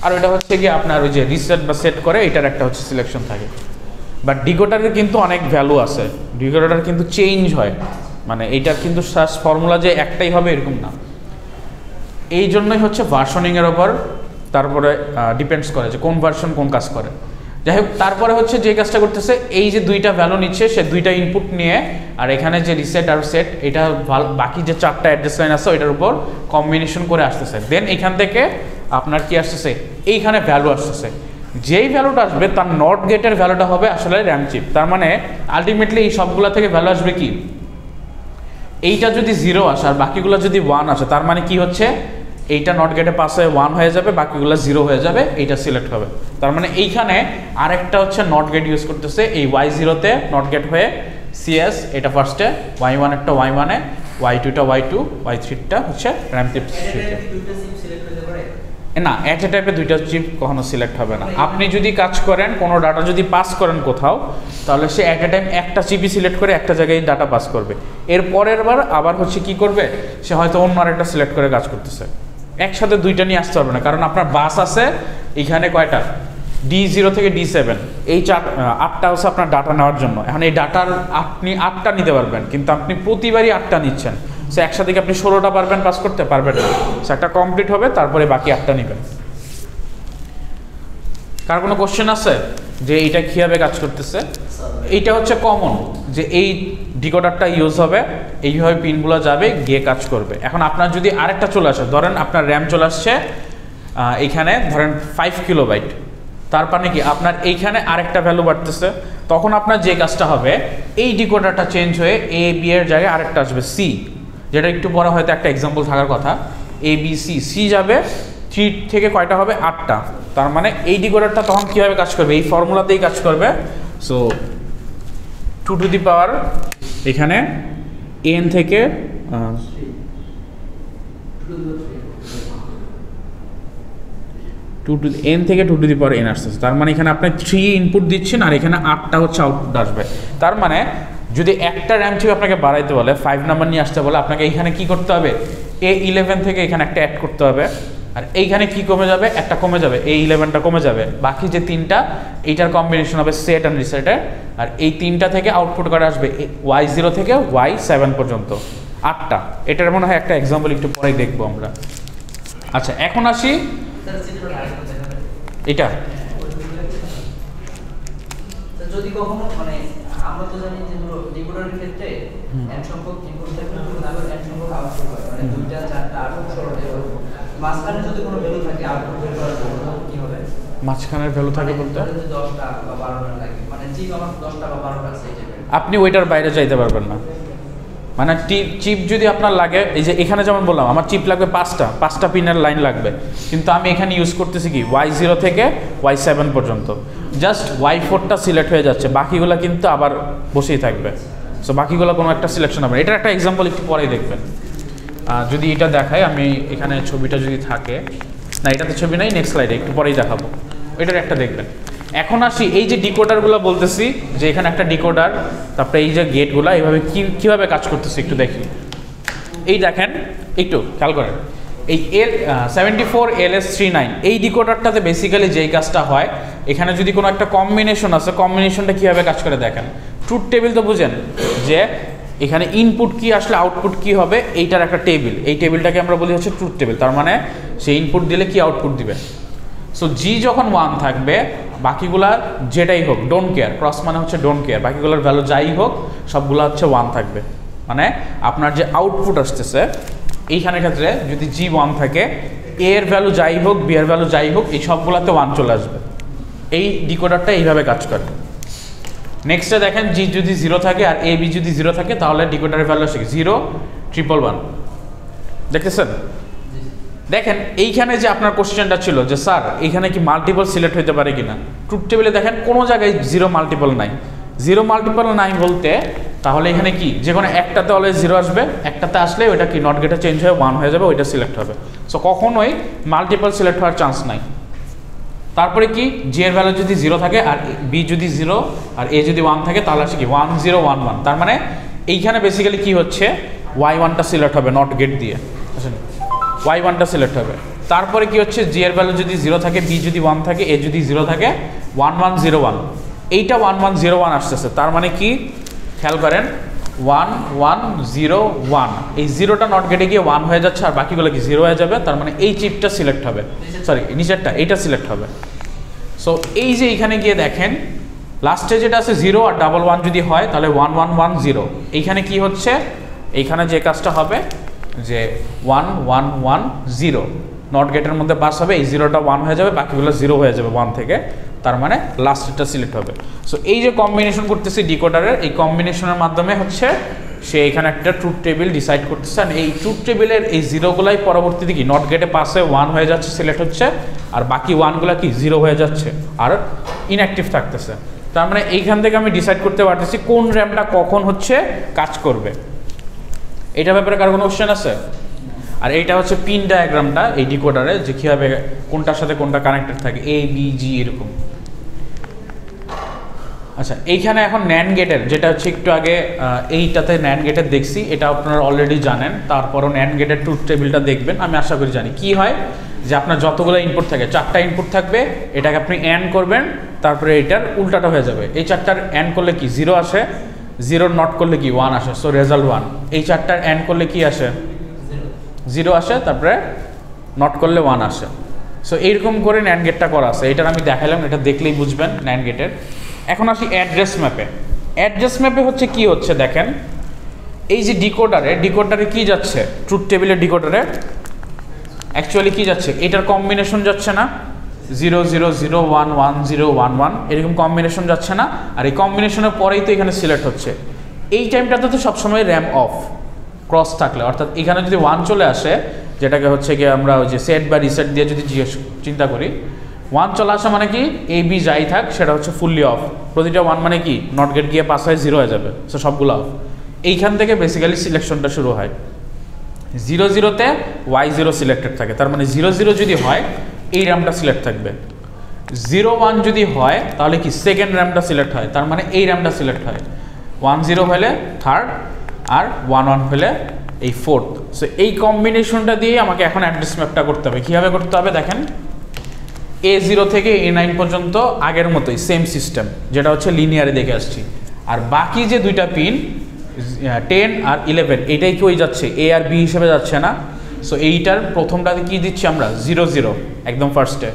আর ওইটা হচ্ছে কি আপনার ওই যে রিসেট বা সেট করে এটার একটা হচ্ছে সিলেকশন থাকে। বাট ডিকোডারের কিন্তু অনেক ভ্যালু আছে, ডিকোডার কিন্তু চেঞ্জ হয়, মানে এইটার কিন্তু ফর্মুলা যে একটাই হবে এরকম না। এই জন্যই হচ্ছে ভার্সনিংয়ের ওপর তারপরে ডিপেন্ডস করে যে কোন ভার্সন কোন কাজ করে। যাই হোক, তারপরে হচ্ছে যে কাজটা করতেছে, এই যে 2টা ভ্যালু নিচ্ছে, সে 2টা ইনপুট নিয়ে আর এখানে যে রিসেট আর সেট এটা বাকি যে 4টা অ্যাড্রেস লাইন আছে ওইটার উপর কম্বিনেশন করে আসতেছে। দেন এখান থেকে আপনার কি আসতেছে, এইখানে ভ্যালু আসতেছে। যেই ভ্যালুটা আসবে তার নট গেটের ভ্যালুটা হবে আসলে র্যাম চিপ। তার মানে আলটিমেটলি এই সবগুলা থেকে ভ্যালু আসবে কি, এইটা যদি 0 আসে আর বাকিগুলো যদি 1 আসে, তার মানে কি হচ্ছে এইটা নট গেটে পাস হয়ে 1 হয়ে যাবে, বাকিগুলো 0 হয়ে যাবে, এইটা সিলেক্ট হবে। তার মানে এইখানে আরেকটা হচ্ছে নট গেট ইউজ করতেছে, এই Y0তে নট গেট হয়ে CS, এটা ফার্স্টে Y1 একটা Y1-এ, Y2টা Y2, Y3টা হচ্ছে র্যাম চিপ। না, এট এ টাইপে 2টা চিপ কখনো সিলেক্ট হবে না। আপনি যদি কাজ করেন, কোনো ডাটা যদি পাস করেন কোথাও, তাহলে সে এট এ টাইম একটা চিপই সিলেক্ট করে একটা জায়গায় ডাটা পাস করবে। এর পরের বার আবার হচ্ছে কি করবে, সে হয়তো অন্য আরেকটা সিলেক্ট করে কাজ করতেছে। একসাথে 2টা নিয়ে আসতে পারবে না, কারণ আপনার বাস আছে এইখানে কয়টা, D0 থেকে D7, এই 8টা হচ্ছে আপনার ডাটা নেওয়ার জন্য। এখন এই ডাটার আপনি 8টা নিতে পারবেন, কিন্তু আপনি প্রতিবারই 8টা নিচ্ছেন, সে একসাথে আপনি 16টা পারবেন পাস করতে পারবেন না। সে একটা কমপ্লিট হবে, তারপরে বাকি 8টা নেবেন। কার কোনো কোশ্চেন আছে যে এইটা কীভাবে কাজ করতেছে? এইটা হচ্ছে কমন, যে এই ডিকোডারটা ইউজ হবে, এইভাবে পিনগুলো যাবে, গিয়ে কাজ করবে। এখন আপনার যদি আরেকটা চলে আসে, ধরেন আপনার র্যাম চলে আসছে এইখানে ধরেন 5 কিলোবাইট, তার মানে কি আপনার এইখানে আরেকটা ভ্যালু বাড়তেছে, তখন আপনার যে কাজটা হবে, এই ডিকোডারটা চেঞ্জ হয়ে A B এর জায়গায় আরেকটা আসবে C, যেটা একটু পরে হয়তো একটা এক্সাম্পল থাকার কথা। ABC যাবে, 3 থেকে কয়টা হবে, 8টা। তার মানে এই ডিকোডারটা তখন কীভাবে কাজ করবে, এই ফর্মুলাতেই কাজ করবে। সো 2 টু দি পাওয়ার এখানে n থেকে n থেকে 2 টু দি পাওয়ার n আসতেছে। তার মানে এখানে আপনি 3 ইনপুট দিচ্ছেন আর এখানে 8টা হচ্ছে আউটপুট আসবে। তার মানে যদি একটা র্যাম চিপ আপনাকে বাড়াইতে বলে, 5 নাম্বার নিয়ে আসতে বলে, আপনাকে এইখানে কি করতে হবে, A11 থেকে এখানে একটা অ্যাড করতে হবে, আর এইখানে কি কমে যাবে, একটা কমে যাবে, A11টা কমে যাবে, বাকি যে 3টা এইটার কম্বিনেশন হবে সেট অ্যান্ড রিসেটের। আর এই 3টা থেকে আউটপুট করে আসবে Y0 থেকে Y7 পর্যন্ত 8টা। এটার মনে হয় একটা এক্সাম্পল একটু পরেই দেখবো আমরা। আচ্ছা, এখন আসি এটা যদি কখনো মানে আমরা তো জানি যে হলো ডিকোডারের ক্ষেত্রে n সংখ্যক ইনপুট থাকে তারপর n সংখ্যক আউটপুট হয় মানে দুইটা চারটা আউটপুট সরো মাঝখানে যদি কোনো ভ্যালু থাকে আউটপুট বের করার জন্য কি হবে মাঝখানের ভ্যালু থাকে বলতে 10টা বা 12টা লাগে মানে চিপ আমার 10টা বা 12টা আছে এই আপনি ওইটার বাইরে যাইতে পারবেন না। মানে চিপ যদি আপনার লাগে, এই যে এখানে যেমন বললাম আমার চিপ লাগবে 5টা পিনের লাইন লাগবে, কিন্তু আমি এখানে ইউজ করতেছি কি Y0 থেকে Y7 পর্যন্ত, জাস্ট Y4টা সিলেক্ট হয়ে যাচ্ছে, বাকিগুলো কিন্তু আবার বসেই থাকবে। সো বাকিগুলো কোনো একটা সিলেকশন হবে। এটার একটা এক্সাম্পল একটু পরেই দেখবেন। যদি এটা দেখায়, আমি এখানে ছবিটা যদি থাকে, না এটাতে ছবি নাই, নেক্সট স্লাইডে একটু পরেই দেখাবো, এটার একটা দেখবেন। এখন আসি এই যে ডিকোডারগুলো বলতেছি, যে এখানে একটা ডিকোডার, তারপরে এই যে গেটগুলো এইভাবে কীভাবে কাজ করতেছে একটু দেখি। এই দেখেন একটু খেয়াল করেন, এই L74LS39 এই ডিকোডারটাতে বেসিক্যালি যেই কাজটা হয়, এখানে যদি কোনো একটা কম্বিনেশন আছে, কম্বিনেশনটা কীভাবে কাজ করে দেখেন। ট্রুথ টেবিল তো বুঝেন, যে এখানে ইনপুট কি আসলে আউটপুট কি হবে, এইটার একটা টেবিল, এই টেবিলটাকে আমরা বলি হচ্ছে ট্রুথ টেবিল। তার মানে সে ইনপুট দিলে কি আউটপুট দিবে। সো জি যখন 1 থাকবে, বাকিগুলা যেটাই হোক ডোন্ট কেয়ার, ক্রস মানে হচ্ছে ডোন্ট কেয়ার, বাকিগুলোর ভ্যালু যাই হোক সবগুলো হচ্ছে 1 থাকবে। মানে আপনার যে আউটপুট আসতেছে এইখানের ক্ষেত্রে যদি জি 1 থাকে, এ এর ভ্যালু যাই হোক, বি এর ভ্যালু যাই হোক, এই সবগুলোতে 1 চলে আসবে। এই ডিকোডারটা এইভাবে কাজ করে। নেক্সটে দেখেন, জি যদি 0 থাকে আর এ বি যদি 0 থাকে, তাহলে ডিকোডারের ভ্যালু আসে 0 111। দেখতেছেন? দেখেন এইখানে যে আপনার কোশ্চেনটা ছিল যে স্যার এইখানে কি মাল্টিপল সিলেক্ট হতে পারে কিনা, ট্রুথ টেবিলে দেখেন কোনো জায়গায় 0 মাল্টিপল নাই। 0 মাল্টিপল নাই বলতে তাহলে এখানে কি যে কোনো একটাতে অলওয়েজ 0 আসবে, একটাতে আসলে ওইটা কি নট গেটে চেঞ্জ হয়ে 1 হয়ে যাবে, ওইটা সিলেক্ট হবে। সো কখনোই মাল্টিপল সিলেক্ট হওয়ার চান্স নাই। তারপরে কি, জি এর ভ্যালু যদি 0 থাকে আর বি যদি 0 আর এ যদি 1 থাকে, তাহলে আসে কি 1 0 1 1। তার মানে এইখানে বেসিক্যালি কি হচ্ছে, Y1টা সিলেক্ট হবে নট গেট দিয়ে, Y1টা সিলেক্ট হবে। তারপরে কি হচ্ছে, জি এর ভ্যালু যদি 0 থাকে, বি যদি 1 থাকে, এ যদি 0 থাকে, 1 1 0 1, এইটা 1 1 0 1 আসতেছে। তার মানে কি খেয়াল করেন, 1 1 0 1, এই 0টা নট গেটে গিয়ে 1 হয়ে যাচ্ছে আর বাকিগুলো কি 0 হয়ে যাবে। তার মানে এই চিপটা সিলেক্ট হবে, সরি নিচেরটা, এইটা সিলেক্ট হবে। সো এই যে এখানে গিয়ে দেখেন লাস্টে যেটা আছে 0 আর 1 1 যদি হয়, তাহলে 1 1 1 0। এইখানে কি হচ্ছে, এইখানে যে কাজটা হবে যে 1 1 1 0 নট গেটের মধ্যে পাস হবে, এই 0টা 1 হয়ে যাবে, বাকিগুলো 0 হয়ে যাবে 1 থেকে। তার মানে লাস্টটা সিলেক্ট হবে। সো এই যে কম্বিনেশন করতেছি ডিকোডারের, এই কম্বিনেশনের মাধ্যমে হচ্ছে সে এখানে একটা ট্রুথ টেবিল ডিসাইড করতেছে। আর এই ট্রুথ টেবিলের এই 0গুলাই পরবর্তীতে কি নট গেটে পাসে 1 হয়ে যাচ্ছে, সিলেক্ট হচ্ছে, আর বাকি 1গুলো কি 0 হয়ে যাচ্ছে আর ইনঅ্যাক্টিভ থাকতেছে। তার মানে এইখান থেকে আমি ডিসাইড করতে পারতেছি কোন র্যামটা কখন হচ্ছে কাজ করবে। এটা ব্যাপারে কারো কোনো কোশ্চেন আছে? আর এইটা হচ্ছে পিন ডায়াগ্রামটা এই ডিকোডারে, যে কীভাবে কোনটার সাথে কোনটা কানেক্টেড থাকে, এ বি জি এরকম। আচ্ছা, এইখানে এখন ন্যান্ড গেটের যেটা হচ্ছে একটু আগে এইটাতে ন্যান্ড গেটের দেখছি, এটা আপনারা অলরেডি জানেন। তারপরও ন্যান্ড গেটের ট্রুথ টেবিলটা দেখবেন, আমি আশা করি জানি। কি হয় যে আপনার যতগুলো ইনপুট থাকে, 4টা ইনপুট থাকবে, এটাকে আপনি অ্যান্ড করবেন, তারপরে এটার উল্টাটা হয়ে যাবে। এই 4টার অ্যান্ড করলে কি 0 আসে, 0 নট করলে কি 1 আসে, সো রেজাল্ট 1। এই 4টার অ্যান্ড করলে কি আসে 0 আসে, তারপরে নট করলে 1 আসে। সো এইরকম করে ন্যান্ড গেটটা করা আছে, এটার আমি দেখাইলাম, এটা দেখলেই বুঝবেন ন্যান্ড গেটের। এখন আসি অ্যাড্রেস ম্যাপে। অ্যাড্রেস ম্যাপে হচ্ছে কি হচ্ছে দেখেন, এই যে ডিকোডারে কি যাচ্ছে, ট্রুথ টেবিলের ডিকোডারে অ্যাকচুয়ালি কি যাচ্ছে, এটার কম্বিনেশন যাচ্ছে না, 0 0 0 1 1 0 1 1 এরকম কম্বিনেশন যাচ্ছে না। আর এই কম্বিনেশনের পরেই তো এখানে সিলেক্ট হচ্ছে। এই টাইমটাতে তো সবসময় র্যাম অফ ক্রস থাকলে, অর্থাৎ এখানে যদি 1 চলে আসে, যেটাকে হচ্ছে কি আমরা ওই যে সেট বা রিসেট দিয়ে যদি চিন্তা করি, 1 চলে আসা মানে কি এ বি যাই থাক সেটা হচ্ছে ফুললি অফ। প্রতিটা 1 মানে কি নট গেট গিয়ে পাস হয় 0 হয়ে যাবে, সো সবগুলো অফ। এইখান থেকে বেসিক্যালি সিলেকশনটা শুরু হয়। 0 0তে Y0 সিলেক্টেড থাকে, তার মানে 0 0 যদি হয় এই র্যামটা সিলেক্ট থাকবে। 0 1 যদি হয় তাহলে কি সেকেন্ড র্যামটা সিলেক্ট হয়, তার মানে এই র্যামটা সিলেক্ট হয়। 1 0 হলে থার্ড, আর 1 1 হলে এই ফোর্থ। সো এই কম্বিনেশনটা দিয়ে আমাকে এখন অ্যাড্রেস ম্যাপটা করতে হবে। কীভাবে করতে হবে দেখেন, A0 থেকে A9 পর্যন্ত আগের মতোই সেম সিস্টেম, যেটা হচ্ছে লিনিয়ারে দেখে আসছি। আর বাকি যে দুইটা পিন 10 আর 11 এটাই কি ওই যাচ্ছে, এ আর বি হিসেবে যাচ্ছে না। সো এইটার প্রথমটাতে কি দিচ্ছি আমরা 0 0 একদম ফার্স্টে,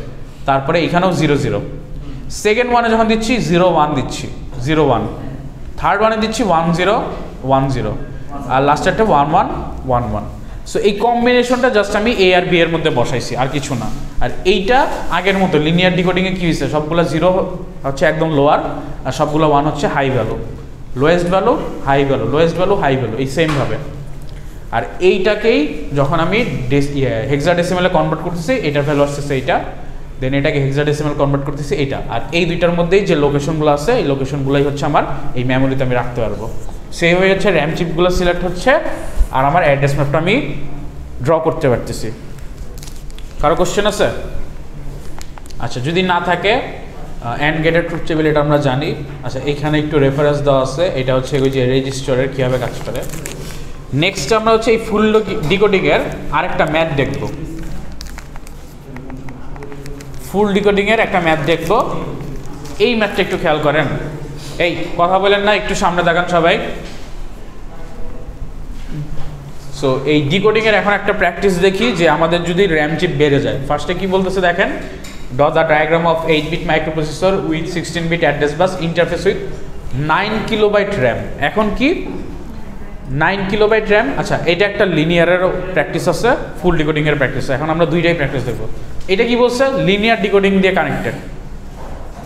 তারপরে এখানেও 0 0। সেকেন্ড ওয়ানে যখন দিচ্ছি 0 1 দিচ্ছি, 0 1, থার্ড ওয়ানে দিচ্ছি 1 0 1 0, আর লাস্টেরটা 1 1 1 1। সো এই কম্বিনেশনটা জাস্ট আমি এ আর বি এর মধ্যে বসাইছি, আর কিছু না। আর এইটা আগের মতো লিনিয়ার ডিকোডিংয়ে কী হয়েছে, সবগুলো 0 হচ্ছে একদম লোয়ার, আর সবগুলো 1 হচ্ছে high value, lowest value high value, lowest value high value, এই সেমভাবে। আর এইটাকেই যখন আমি হেক্সাডেসিমালে কনভার্ট করতেছি, এটার ভ্যালু আসতেছে এইটা, দেন এটাকে হেক্সাডেসিমাল কনভার্ট করতেছি এইটা, আর এই দুইটার মধ্যেই যে লোকেশনগুলো আছে এই লোকেশনগুলোই হচ্ছে আমার এই মেমোরিতে আমি রাখতে পারবো। সেইভাবে হচ্ছে র্যাম চিপগুলো সিলেক্ট হচ্ছে, আর আমার অ্যাড্রেস ম্যাপটা আমি ড্র করতে পারতেছি। কারো কোশ্চেন আছে? আচ্ছা, যদি না থাকে অ্যান্ড গেটের ট্রুথ টেবিল এটা আমরা জানি। আচ্ছা, এখানে একটু রেফারেন্স দেওয়া আছে, এটা হচ্ছে ওই যে রেজিস্টারের কীভাবে কাজ করে। নেক্সট আমরা হচ্ছে এই ফুল ডিকোডিংয়ের আরেকটা ম্যাথ দেখব, ফুল ডিকোডিংয়ের একটা ম্যাথ দেখব। এই ম্যাথটা একটু খেয়াল করেন, এই কথা বলেন না, একটু সামনে দেখান সবাই। সো এই ডিকোডিংয়ের এখন একটা প্র্যাকটিস দেখি যে আমাদের যদি র্যাম চিপ বেড়ে যায়। ফার্স্টে কি বলতেছে দেখেন, draw the diagram of 8-bit microprocessor with 16-bit address bus interface with 9 kilobyte RAM. এখন কি 9 কিলোবাইট র্যাম? আচ্ছা, এটা একটা লিনিয়ারেরও প্র্যাকটিস আছে, ফুল ডিকোডিংয়ের প্র্যাকটিস। এখন আমরা দুইটাই প্র্যাকটিস দেখবো। এটা কি বলছে, লিনিয়ার ডিকোডিং দিয়ে কানেক্টেড,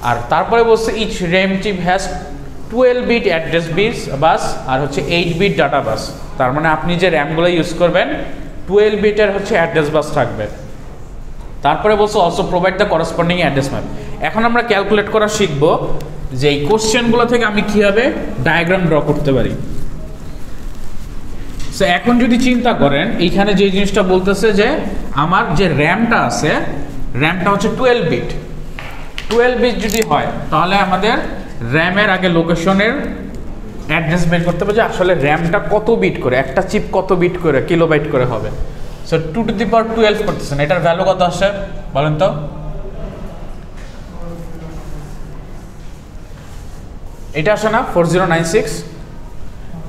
আর তারপরে বলছে each RAM chip has 12-bit address bus আর হচ্ছে 8-bit ডাটা বাস। তার মানে আপনি যে র্যামগুলো ইউজ করবেন 12-bit-এর হচ্ছে অ্যাড্রেস বাস থাকবে। তারপরে বলছে also provide the corresponding address map. এখন আমরা ক্যালকুলেট করা শিখব যে এই কোশ্চেনগুলো থেকে আমি কীভাবে ডায়াগ্রাম ড্র করতে পারি। সো এখন যদি চিন্তা করেন, এইখানে যে জিনিসটা বলতেছে যে আমার যে র্যামটা আছে, র্যামটা হচ্ছে 12-bit। 12-bit যদি হয় তাহলে আমাদের র্যামের আগে লোকেশনের অ্যাড্রেস বের করতে হবে যে আসলে র্যামটা কত বিট করে, একটা চিপ কত বিট করে, কিলোবাইট করে হবে। সো 2^12 করতেছেন, এটার ভ্যালু কত আসে বলেন তো? এটা আসে না 4096,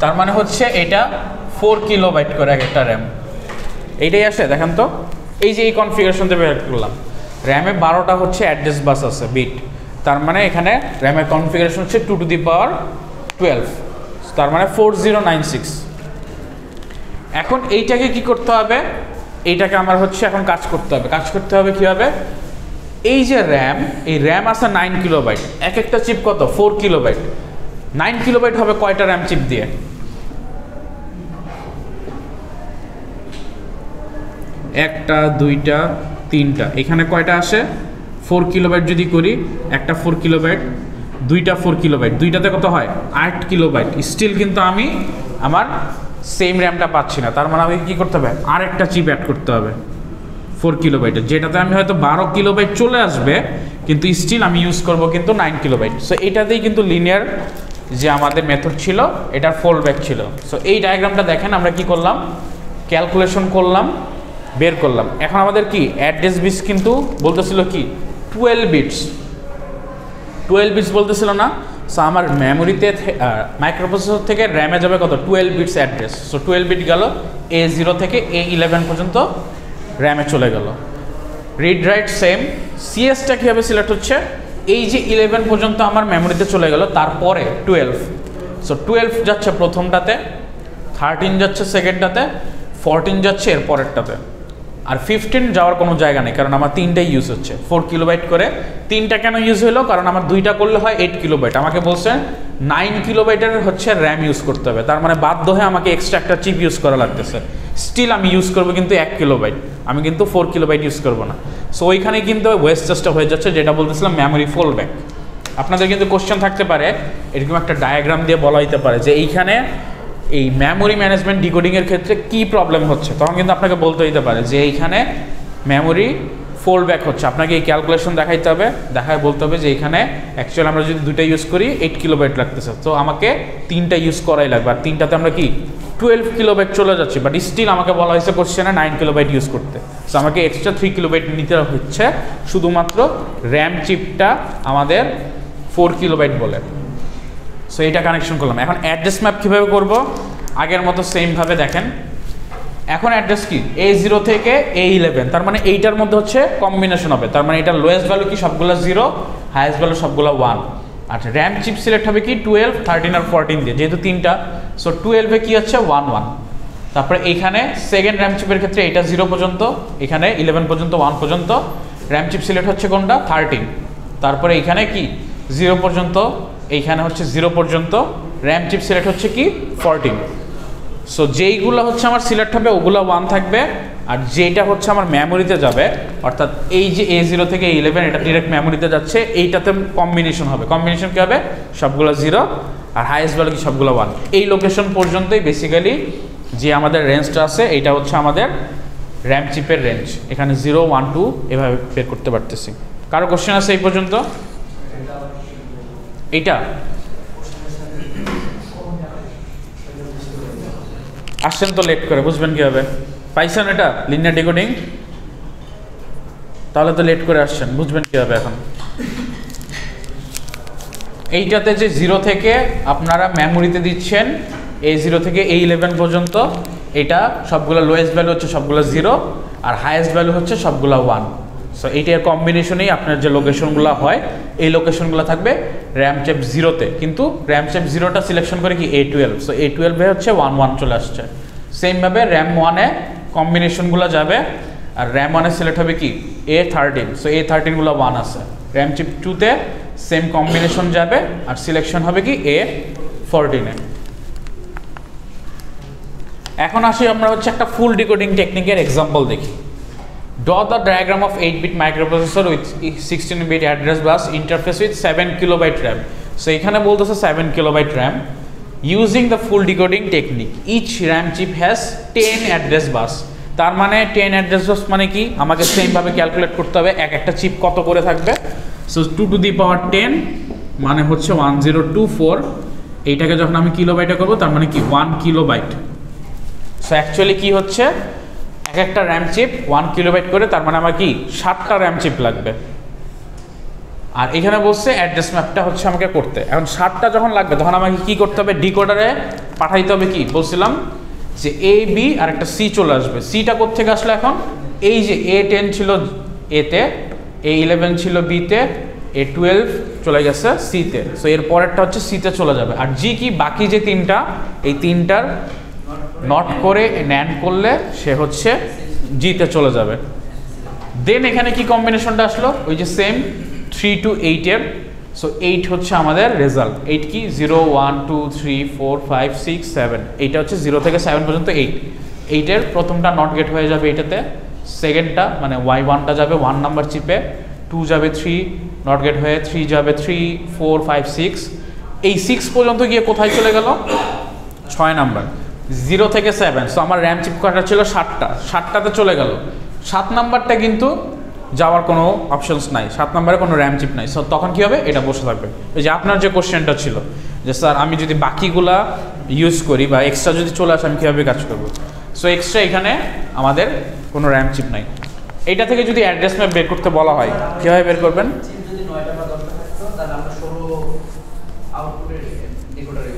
তার মানে হচ্ছে এটা 4 কিলোবাইট করে এক একটা র্যাম। এইটাই আসে দেখেন তো, এই যে এই কনফিগারেশন দিয়ে বের করলাম, র্যামে 12টা হচ্ছে অ্যাড্রেস বাস আছে বিট, তার মানে এখানে র্যামের কনফিগারেশন হচ্ছে 2^12, তার মানে 4096। এখন এইটাকে কি করতে হবে, এইটাকে আমার হচ্ছে এখন কাজ করতে হবে কীভাবে? এই যে র্যাম, এই র্যাম আছে 9 কিলোবাইট, এক একটা চিপ কত 4 কিলোবাইট, 9 কিলোবাইট হবে কয়টা র্যাম চিপ দিয়ে? একটা, দুইটা, তিনটা, এখানে কয়টা আসে 4 কিলোবাইট যদি করি, একটা 4 কিলোবাইট, দুইটা 4 কিলোবাইট, দুইটাতে কত হয় 8 কিলোবাইট। স্টিল কিন্তু আমি আমার সেম র্যামটা পাচ্ছি না, তার মানে আমাকে কী করতে হবে, আর একটা চিপ অ্যাড করতে হবে 4 কিলোবাইটের, যেটাতে আমি হয়তো 12 কিলোবাইট চলে আসবে, কিন্তু স্টিল আমি ইউজ করব কিন্তু 9 কিলোবাইট। সো এইটাতেই কিন্তু লিনিয়ার যে আমাদের মেথড ছিল এটার ফল ব্যাক ছিল। সো এই ডায়াগ্রামটা দেখেন, আমরা কি করলাম, ক্যালকুলেশন করলাম, বের করলাম। এখন আমাদের কি অ্যাড্রেস বিটস কিন্তু বলতেছিল কি 12 বিটস বলতেছিল না। সো আমার মেমোরিতে মাইক্রোপ্রসেসর থেকে র্যামে যাবে কত 12 বিটস অ্যাড্রেস। সো 12 বিট গেল A0 থেকে A11 পর্যন্ত র্যামে চলে গেল। Read write same. সিএসটা কীভাবে সিলেক্ট হচ্ছে, এই যে 11 পর্যন্ত আমার মেমোরিতে চলে গেল, তারপরে 12। সো 12 যাচ্ছে প্রথমটাতে, 13 যাচ্ছে সেকেন্ডটাতে, 14 যাচ্ছে এর পরেরটাতে, আর 15 যাওয়ার কোনো জায়গা নেই, কারণ আমার তিনটাই ইউজ হচ্ছে 4 কিলোবাইট করে। তিনটা কেন ইউজ হলো, কারণ আমার দুইটা করলে হয় 8 কিলোবাইট, আমাকে বলছে 9 কিলোবাইটের হচ্ছে র্যাম ইউজ করতে হবে, তার মানে বাধ্য হয়ে আমাকে এক্সট্রা একটা চিপ ইউজ করা লাগতেছে। স্টিল আমি ইউজ করবো কিন্তু 1 কিলোবাইট, আমি কিন্তু 4 কিলোবাইট ইউজ করবো না। সো ওইখানে কিন্তু ওয়েস্টেজটা হয়ে যাচ্ছে, যেটা বলতেছিলাম মেমোরি ফল ব্যাক। আপনাদের কিন্তু কোশ্চেন থাকতে পারে, এরকম একটা ডায়াগ্রাম দিয়ে বলা হইতে পারে যে এইখানে এই মেমোরি ম্যানেজমেন্ট ডিকোডিংয়ের ক্ষেত্রে কি প্রবলেম হচ্ছে, তখন কিন্তু আপনাকে বলতে হইতে পারে যে এইখানে মেমোরি ফোল্ড ব্যাক হচ্ছে, আপনাকে এই ক্যালকুলেশন দেখাইতে হবে, দেখায় বলতে হবে যে এইখানে অ্যাকচুয়ালি আমরা যদি দুইটা ইউজ করি 8 কিলোবাইট লাগতেছে, তো আমাকে তিনটা ইউজ করাই লাগবে, আর তিনটাতে আমরা কি 12 কিলোবাইট চলে যাচ্ছি, বাট স্টিল আমাকে বলা হয়েছে কোশ্চেনে 9 কিলোবাইট ইউজ করতে। সো আমাকে এক্সট্রা 3 কিলোবাইট নিতে হচ্ছে, শুধুমাত্র র্যাম চিপটা আমাদের 4 কিলোবাইট বলে। সো এটা কানেকশন করলাম। এখন অ্যাড্রেস ম্যাপ কীভাবে করব, আগের মতো সেমভাবে দেখেন। এখন অ্যাড্রেস কি A0 থেকে A11, তার মানে এইটার মধ্যে হচ্ছে কম্বিনেশন হবে, তার মানে এটার লোয়েস্ট ভ্যালু কি সবগুলো 0, হাইয়েস্ট ভ্যালু সবগুলো 1। আচ্ছা র্যাম চিপ সিলেক্ট হবে কি 12, 13 আর 14 দিয়ে, যেহেতু তিনটা। সো 12-এ কি হচ্ছে 1 1। তারপরে এইখানে সেকেন্ড র্যাম চিপের ক্ষেত্রে এটা 0 পর্যন্ত, এখানে 11 পর্যন্ত, 1 পর্যন্ত। র্যাম চিপ সিলেক্ট হচ্ছে কোনটা 13। তারপরে এইখানে কি 0 পর্যন্ত, এইখানে হচ্ছে 0 পর্যন্ত। র্যাম চিপ সিলেক্ট হচ্ছে কি 14। সো যেইগুলো হচ্ছে আমার সিলেক্ট হবে ওগুলো 1 থাকবে, আর যেটা হচ্ছে আমার মেমোরিতে যাবে, অর্থাৎ এই যে A0 থেকে A11 এটা ডিরেক্ট মেমোরিতে যাচ্ছে, এইটাতে কম্বিনেশন হবে। কম্বিনেশন কী হবে, সবগুলো 0 আর হাইয়েস্ট ভ্যালু কি সবগুলো 1। এই লোকেশন পর্যন্তই বেসিক্যালি যে আমাদের রেঞ্জটা আছে, এইটা হচ্ছে আমাদের র্যাম চিপের রেঞ্জ। এখানে 0 1 2 এভাবে বের করতে পারতেছি। কারো কোশ্চেন আছে এই পর্যন্ত? এইটা আসছেন তো লেট করে, বুঝবেন কীভাবে? পাইছেন এটা লিনিয়ার ডিকোডিং? তাহলে তো লেট করে আসছেন, বুঝবেন কীভাবে এখন? এইটাতে যে 0 থেকে আপনারা মেমোরিতে দিচ্ছেন A0 থেকে A11 পর্যন্ত, এটা সবগুলো লোয়েস্ট ভ্যালু হচ্ছে সবগুলো 0 আর হাইয়েস্ট ভ্যালু হচ্ছে সবগুলো 1। সো এইটার কম্বিনেশনেই আপনার যে লোকেশনগুলো হয়, এই লোকেশনগুলো থাকবে র্যাম চিপ 0-তে। কিন্তু র্যাম চিপ 0টা সিলেকশন করে কি A12। সো A12-এ হচ্ছে 1 1 চলে আসছে। সেমভাবে র্যাম 1-এ কম্বিনেশনগুলো যাবে, আর র্যাম 1-এ সিলেক্ট হবে কি A13। সো A13গুলো 1 আছে। র্যাম চিপ 2-তে সেম কম্বিনেশন যাবে আর সিলেকশন হবে কি A14-এ। এখন আসি আমরা হচ্ছে একটা ফুল ডিকোডিং টেকনিকের এক্সাম্পল দেখি। Draw the diagram of 8-bit microprocessor with 16-bit address bus interface with 7 kilobyte RAM. So এখানে বলতেছে 7 kilobyte RAM. Using the full decoding technique, each RAM chip has 10 address bus. তার মানে 10 address bus মানে কি, আমাকে same ভাবে calculate করতে হবে একটা চিপ কত করে থাকবে। সো 2 to the power 10 মানে হচ্ছে 1024। এইটাকে যখন আমি কিলোবাইটে করব তার মানে কি 1 কিলোবাইট। সো অ্যাকচুয়ালি কি হচ্ছে, একটা র্যাম চিপ 1 কিলোবাইট করে, তার মানে আমার কি 7টা র্যাম চিপ লাগবে। আর এখানে বলছে অ্যাড্রেস ম্যাপটা হচ্ছে আমাকে করতে। এখন 7টা যখন লাগবে তখন আমাকে কি করতে হবে, ডিকোডারে পাঠাইতে হবে। কি বলছিলাম যে A B আর একটা C চলে আসবে। সিটা কোত্থেকে আসলো, এখন এই যে A10 ছিল A-তে, A11 ছিল B-তে, A12 চলে গেছে C-তে। সো এর পরেরটা হচ্ছে C-তে চলে যাবে। আর G কি, বাকি যে তিনটা, এই তিনটার নট করে ন্যান্ড করলে সে হচ্ছে G-তে চলে যাবে। দেন এখানে কি কম্বিনেশনটা আসলো, ওই যে সেম 3 to 8-এর। সো 8 হচ্ছে আমাদের রেজাল্ট। 8 কি 0 1 2 3 4 5 6 7, এইটা হচ্ছে 0 থেকে 7 পর্যন্ত 8। 8-এর প্রথমটা নট গেট হয়ে যাবে এটাতে, সেকেন্ডটা মানে Y1টা যাবে 1 নাম্বার চিপে, 2 যাবে 3 নট গেট হয়ে, 3 যাবে 3 4 5 6। এই 6 পর্যন্ত গিয়ে কোথায় চলে গেল, 6 নাম্বার 0 থেকে 7। সো আমার র্যাম চিপ কটা ছিল 7টাতে চলে গেল। 7 নাম্বারটা কিন্তু যাওয়ার কোনো অপশনস নাই, 7 নম্বরে কোনো র্যাম চিপ নাই। সো তখন কী হবে, এটা বসে থাকবে। ওই যে আপনার যে কোশ্চেনটা ছিল যে স্যার আমি যদি বাকিগুলা ইউজ করি বা এক্সট্রা যদি চলে আসে আমি কীভাবে কাজ করব। সো এক্সট্রা এখানে আমাদের কোনো র্যাম চিপ নাই। এইটা থেকে যদি অ্যাড্রেস ম্যাপ বের করতে বলা হয় কীভাবে বের করবেন, চিপ যদি 9টা বা 10টা থাকতো তাহলে আমরা 16 আউটপুটের ডিকোডারে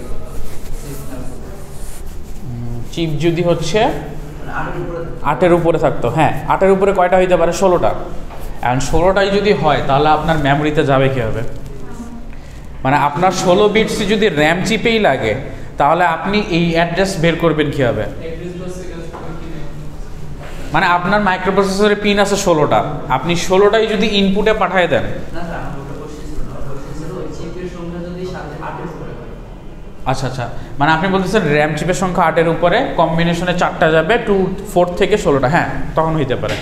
চিপ যদি হচ্ছে 8 উপরে থাকতো, হ্যাঁ 8-এর উপরে কয়টা হইতে পারে, 16টা। এখন 16টাই যদি হয় তাহলে আপনার মেমোরিতে যাবে কীভাবে, মানে আপনার 16 বিটস যদি র্যাম চিপেই লাগে তাহলে আপনি এই অ্যাড্রেস বের করবেন কীভাবে। মানে আপনার মাইক্রোপ্রসেসরের পিন আছে 16টা, আপনি 16টাই যদি ইনপুটে পাঠিয়ে দেন, আচ্ছা আচ্ছা, মানে আপনি বলতেছেন র্যাম চিপের সংখ্যা 8-এর উপরে, কম্বিনেশনে 4টা যাবে 2 4 থেকে 16টা, হ্যাঁ তখন হইতে পারে।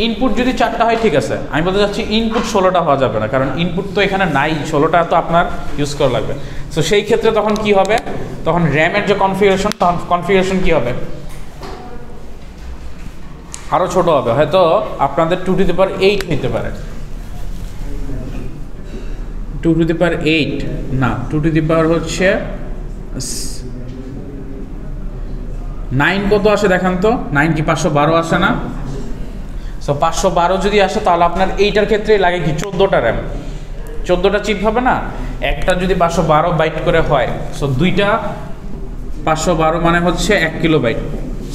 ইনপুট যদি 4টা হয় ঠিক আছে, আমি বলতে চাচ্ছি ইনপুট 16টা হওয়া যাবে না, কারণ ইনপুট তো এখানে নাই, 16টা তো আপনার ইউজ করা লাগবে। সো সেই ক্ষেত্রে তখন কি হবে, তখন র্যামের যে কনফিগারেশন, তখন কনফিগারেশন কি হবে, আরও ছোট হবে, হয়তো আপনাদের 2 to the power 8 হইতে পারে, 2 to the power 8 না, 2 to the power হচ্ছে 9 কত আসে দেখান তো, 9 কি 512 আসে না। সো 512 যদি আসে তাহলে আপনার এইটার ক্ষেত্রেই লাগে কি 14টা র্যাম, 14টা চিপ হবে না, একটা যদি 512 বাইট করে হয়, সো দুইটা 512 মানে হচ্ছে 1 কিলোবাইট।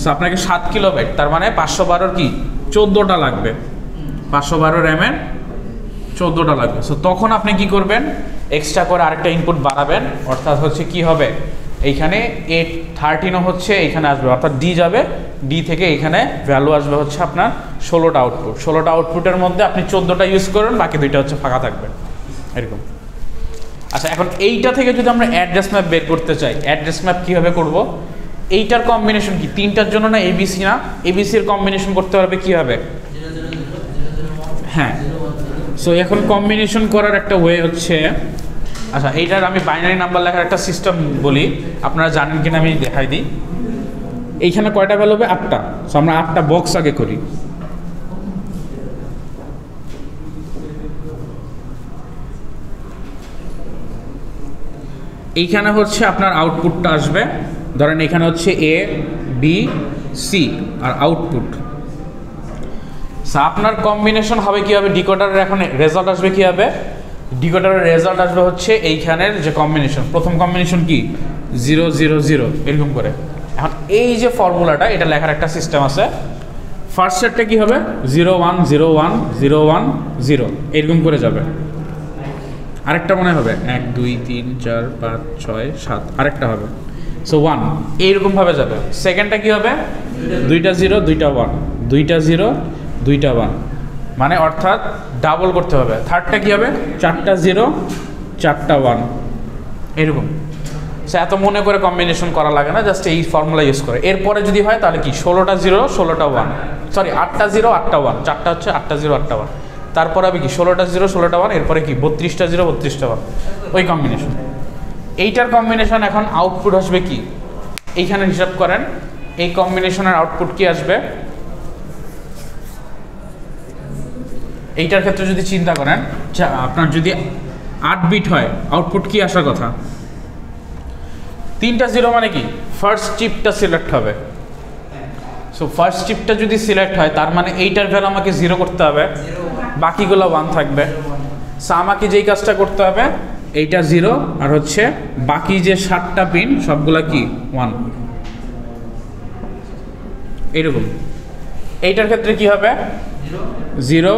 সো আপনাকে 7 কিলোবাইট, তার মানে 512-র কি 14টা লাগবে, 512 র্যামের 14টা লাগবে। সো তখন আপনি কি করবেন, এক্সট্রা করে আরেকটা ইনপুট বাড়াবেন, অর্থাৎ হচ্ছে কি হবে, এইখানে A13ও হচ্ছে এইখানে আসবে, অর্থাৎ ডি যাবে, ডি থেকে এইখানে ভ্যালু আসবে হচ্ছে আপনার 16টা আউটপুট। 16টা আউটপুটের মধ্যে আপনি 14টা ইউজ করবেন, বাকি 2টা হচ্ছে ফাঁকা থাকবে এরকম। আচ্ছা, এখন এইটা থেকে যদি আমরা অ্যাড্রেস ম্যাপ বের করতে চাই, অ্যাড্রেস ম্যাপ কীভাবে করব? এইটার কম্বিনেশন কি? 3টার জন্য না এবিসি না, এবিসির কম্বিনেশন করতে পারবে কীভাবে? হ্যাঁ, সো এখন কম্বিনেশন করার একটা ওয়ে হচ্ছে, আচ্ছা এইটার আমি বাইনারি নাম্বার লেখার একটা সিস্টেম বলি, আপনারা জানেন কিনা আমি দেখাই দিই। এইখানে কয়টা ভ্যালু হবে? 8টা। সো আমরা 8টা বক্স আগে করি। এইখানে হচ্ছে আপনার আউটপুটটা আসবে, ধরেন এখানে হচ্ছে A B C R output. আপনার কম্বিনেশন হবে কি হবে? ডিকোডারের এখন রেজাল্ট আসবে কি হবে? ডিকোডারের রেজাল্ট আসবে হচ্ছে এইখানের যে কম্বিনেশন, প্রথম কম্বিনেশন কি 0 0 0 এরকম করে। এখন এই যে ফর্মুলাটা, এটা লেখার একটা সিস্টেম আছে। ফার্স্ট সেটটা কি হবে? 0 1 0 1 0 1 0 এরকম করে যাবে। আরেকটা মনে হবে 1 2 3 4 5 6 7, আরেকটা হবে সো 1 এইরকমভাবে যাবে। সেকেন্ডটা কি হবে? 2টা 0 2টা 1, 2টা 0 2টা 1, মানে অর্থাৎ ডাবল করতে হবে। থার্ডটা কি হবে? 4টা 0 4টা 1 এরকম। সে এত মনে করে কম্বিনেশন করা লাগে না, জাস্ট এই ফর্মুলা ইউজ করে। এরপরে যদি হয় তাহলে কি 16টা 0 16টা 1, সরি 8টা 0 8টা 1, চারটা হচ্ছে 8টা 0 8টা 1, তারপর হবে কি 16টা 0 16টা 1, এরপরে কি 32টা 0 32টা 1, ওই কম্বিনেশন। এইটার কম্বিনেশন এখন আউটপুট আসবে কি? এইখানে হিসাব করেন, এই কম্বিনেশনের আউটপুট কি আসবে? এইটার ক্ষেত্রে যদি চিন্তা করেন, আপনার যদি 8 বিট হয়, আউটপুট কি আসার কথা? 3টা 0 মানে কি ফার্স্ট চিপটা সিলেক্ট হবে। সো ফার্স্ট চিপটা যদি সিলেক্ট হয়, তার মানে এইটার ভ্যালু আমাকে 0 করতে হবে, বাকিগুলো 1 থাকবে। সো আমাকে যেই কাজটা করতে হবে, এইটা 0 আর হচ্ছে বাকি যে 7টা পিন সবগুলা কি 1 এরকম। এইটার ক্ষেত্রে কি হবে? 0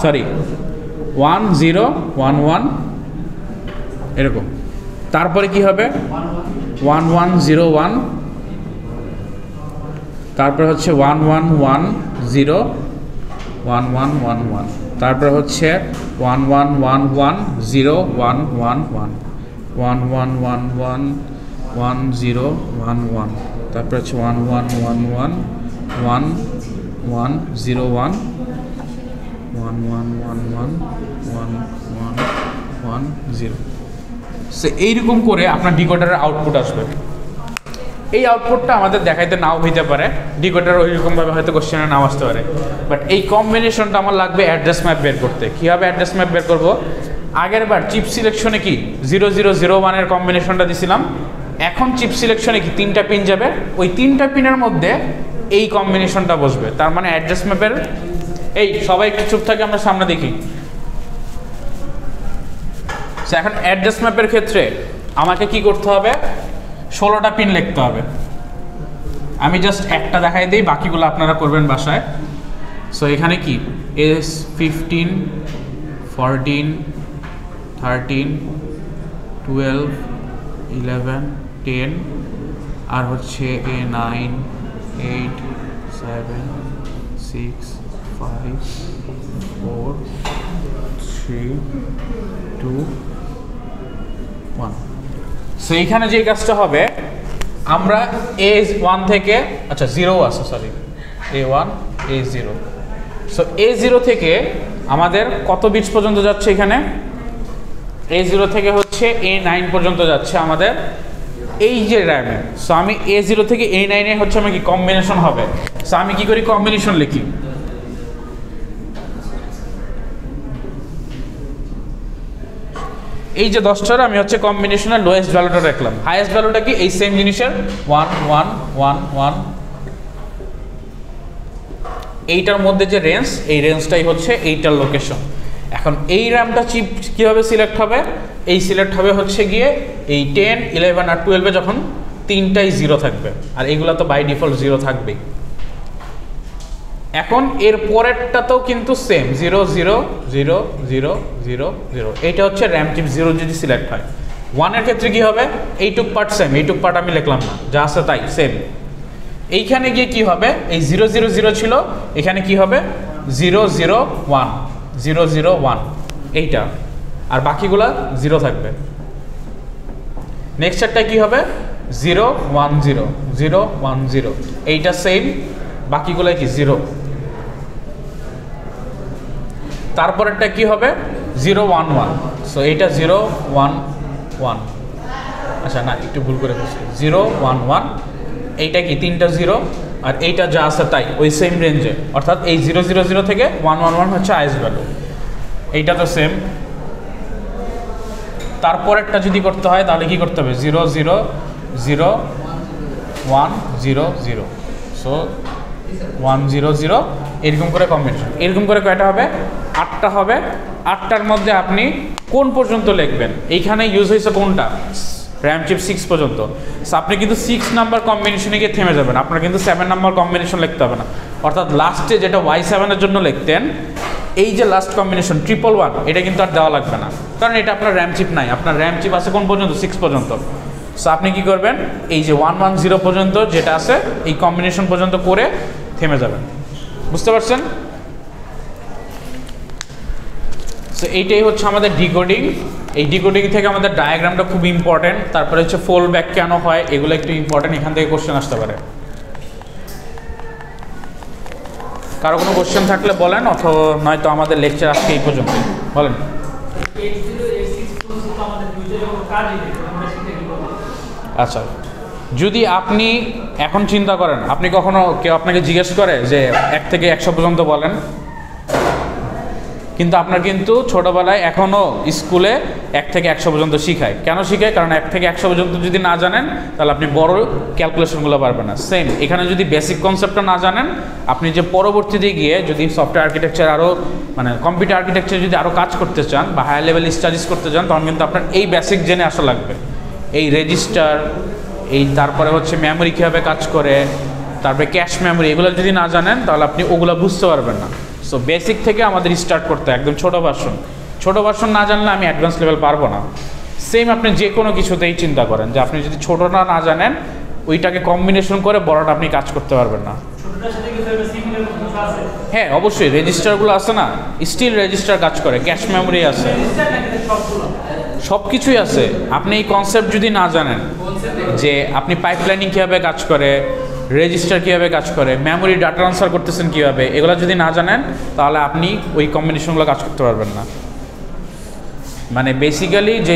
সরি 1 0 1 1 এরকম। তারপরে কি হবে? 1 1 0 1, তারপরে হচ্ছে 1 1 1 0 1 1 1 1, তারপরে হচ্ছে 1 1 1 1 0 1 1 1 1 1 1 1 1 0 1 1, তারপরে হচ্ছে 1 1 1 1 1 1 0 1 1 1 1 1 1 1 1 0। সো এইরকম করে আপনার ডিকোডারের আউটপুট আসবে। এই আউটপুটটা আমাদের দেখাইতে নাও হইতে পারে, ডিকোডার ওইরকমভাবে হয়তো কোশ্চেনে নাও আসতে পারে, বাট এই কম্বিনেশনটা আমার লাগবে অ্যাড্রেস ম্যাপ বের করতে। কীভাবে অ্যাড্রেস ম্যাপ বের করবো? আগের বার চিপ সিলেকশনে কি 0 0 0 1 এর কম্বিনেশনটা দিছিলাম, এখন চিপ সিলেকশনে কি 3টা পিন যাবে, ওই 3টা পিনের মধ্যে এই কম্বিনেশনটা বসবে। তার মানে অ্যাড্রেস ম্যাপের, এই সবাই একটু চুপ থাকে, আমরা সামনে দেখি। এখন অ্যাড্রেস ম্যাপের ক্ষেত্রে আমাকে কি করতে হবে? 16টা পিন লিখতে হবে। আমি জাস্ট একটা দেখাই দিই, বাকিগুলো আপনারা করবেন বাসায়। সো এখানে কি S15 14 13 12 11 10 আর হচ্ছে A9 8 7 6 5 4 3 2 1। সো এইখানে যে কাজটা হবে, আমরা A1 থেকে, আচ্ছা 0 আছে, sorry A1 A0। So A0 থেকে আমাদের কত বিটস পর্যন্ত যাচ্ছে? এখানে A0 থেকে হচ্ছে A9 পর্যন্ত যাচ্ছে আমাদের এই যে র্যামে। সো আমি A0 থেকে A9 এ হচ্ছে আমার কি কম্বিনেশন হবে। সো আমি কি করি? কম্বিনেশন লিখি। এই যে 10টার আমি হচ্ছে কম্বিনেশনের লোয়েস্ট ভ্যালুটা রাখলাম, হাইয়েস্ট ভ্যালুটা কি এই সেম জিনিসের 1 1 1 1। এইটার মধ্যে যে রেঞ্জ, এই রেঞ্জটাই হচ্ছে এইটার লোকেশন। এখন এই র্যামটা চিপ কীভাবে সিলেক্ট হবে? এই সিলেক্ট হবে হচ্ছে গিয়ে এই 10 11 আর 12-এ যখন 3টাই 0 থাকবে, আর এইগুলো তো বাই ডিফল্ট 0 থাকবেই। এখন এর পরেরটাতেও কিন্তু সেম 0 0 0 0 0 0, এইটা হচ্ছে র্যাম চিপ 0 যদি সিলেক্ট হয়। 1 এর ক্ষেত্রে কি হবে, এইটুক পার্ট সেম, এইটুক পার্ট আমি লিখলাম না, যা আছে তাই সেম। এইখানে গিয়ে কি হবে, এই 0 0 0 ছিল, এখানে কি হবে 0 0 1 0 0 1, এইটা, আর বাকিগুলা 0 থাকবে। নেক্সট একটা কি হবে 0 1 0 0 1 0, এইটা সেম, বাকিগুলো কি 0। তারপরেরটা কি হবে 0 1 1, সো এইটা 0 1 1, আচ্ছা না একটু ভুল করে ফেলছি, 0 1 1, এইটা কি 3টা 0, আর এইটা যা আছে তাই ওই সেম রেঞ্জে, অর্থাৎ এই 0 0 0 থেকে 1 1 1 হচ্ছে আইএস ভ্যালু, এইটা তো সেম। তারপরেরটা যদি করতে হয় তাহলে কি করতে হবে 0 0 0 1 0 0, সো 1 0 0, এরকম করে কম্বিনেশন। এরকম করে কয়টা হবে 8টা হবে। 8টার মধ্যে আপনি কোন পর্যন্ত লিখবেন, এইখানে ইউজ হয়েছে কোনটা র্যাম চিপ 6 পর্যন্ত, সো আপনি কিন্তু 6 নাম্বার কম্বিনেশনে গিয়ে থেমে যাবেন, আপনার কিন্তু 7 নাম্বার কম্বিনেশন লিখতে হবে না, অর্থাৎ লাস্টে যেটা Y7 এর জন্য লিখতেন, এই যে লাস্ট কম্বিনেশন 111, এটা কিন্তু আর দেওয়া লাগবে না, কারণ এটা আপনার র্যাম চিপ নাই, আপনার র্যাম চিপ আছে কোন পর্যন্ত 6 পর্যন্ত। সো আপনি কি করবেন, এই যে 110 পর্যন্ত যেটা আছে এই কম্বিনেশন পর্যন্ত করে থেমে যাবেন, বুঝতে পারছেন? সো এইটাই হচ্ছে আমাদের ডিকোডিং। এই ডিকোডিং থেকে আমাদের ডায়াগ্রামটা খুব ইম্পর্টেন্ট, তারপরে হচ্ছে ফোল্ড ব্যাক কেন হয় এগুলো একটু ইম্পর্টেন্ট, এখান থেকে কোশ্চেন আসতে পারে। কারো কোনো কোশ্চেন থাকলে বলেন, অথবা নয়তো আমাদের লেকচার আজকে এই পর্যন্ত বলেন। আচ্ছা, যদি আপনি এখন চিন্তা করেন, আপনি কখনো কেউ আপনাকে জিজ্ঞেস করে যে 1 থেকে 100 পর্যন্ত বলেন, কিন্তু আপনার কিন্তু ছোটোবেলায় এখনও স্কুলে 1 থেকে 100 পর্যন্ত শিখায়। কেন শিখায়? কারণ 1 থেকে 100 পর্যন্ত যদি না জানেন তাহলে আপনি বড় ক্যালকুলেশনগুলো পারবেন না। সেম এখানে যদি বেসিক কনসেপ্টটা না জানেন, আপনি যে পরবর্তীতে গিয়ে যদি সফটওয়্যার আর্কিটেকচার আরও মানে কম্পিউটার আর্কিটেকচার যদি আরও কাজ করতে চান বা হায়ার লেভেল স্টাডিজ করতে চান, তখন কিন্তু আপনার এই বেসিক জেনে আসা লাগবে। এই রেজিস্টার, এই তারপরে হচ্ছে মেমোরি কীভাবে কাজ করে, তারপরে ক্যাশ মেমোরি, এগুলো যদি না জানেন তাহলে আপনি ওগুলো বুঝতে পারবেন না। সো বেসিক থেকে আমাদের স্টার্ট করতে একদম ছোটো ভার্সন না জানলে আমি অ্যাডভান্স লেভেল পারবো না। সেম আপনি যে কোনো কিছুতেই চিন্তা করেন যে আপনি যদি ছোটোটা না জানেন, ওইটাকে কম্বিনেশন করে বড়টা আপনি কাজ করতে পারবেন না। হ্যাঁ অবশ্যই, রেজিস্টারগুলো আছে না, স্টিল রেজিস্টার কাজ করে, ক্যাশ মেমোরি আছে, সব কিছুই আছে। আপনি এই কনসেপ্ট যদি না জানেন যে আপনি পাইপলাইনিং কীভাবে কাজ করে, রেজিস্টার কীভাবে কাজ করে, মেমোরি ডাটা ট্রান্সফার করতেছেন কীভাবে, এগুলো যদি না জানেন তাহলে আপনি ওই কম্বিনেশনগুলো কাজ করতে পারবেন না। মানে বেসিক্যালি যে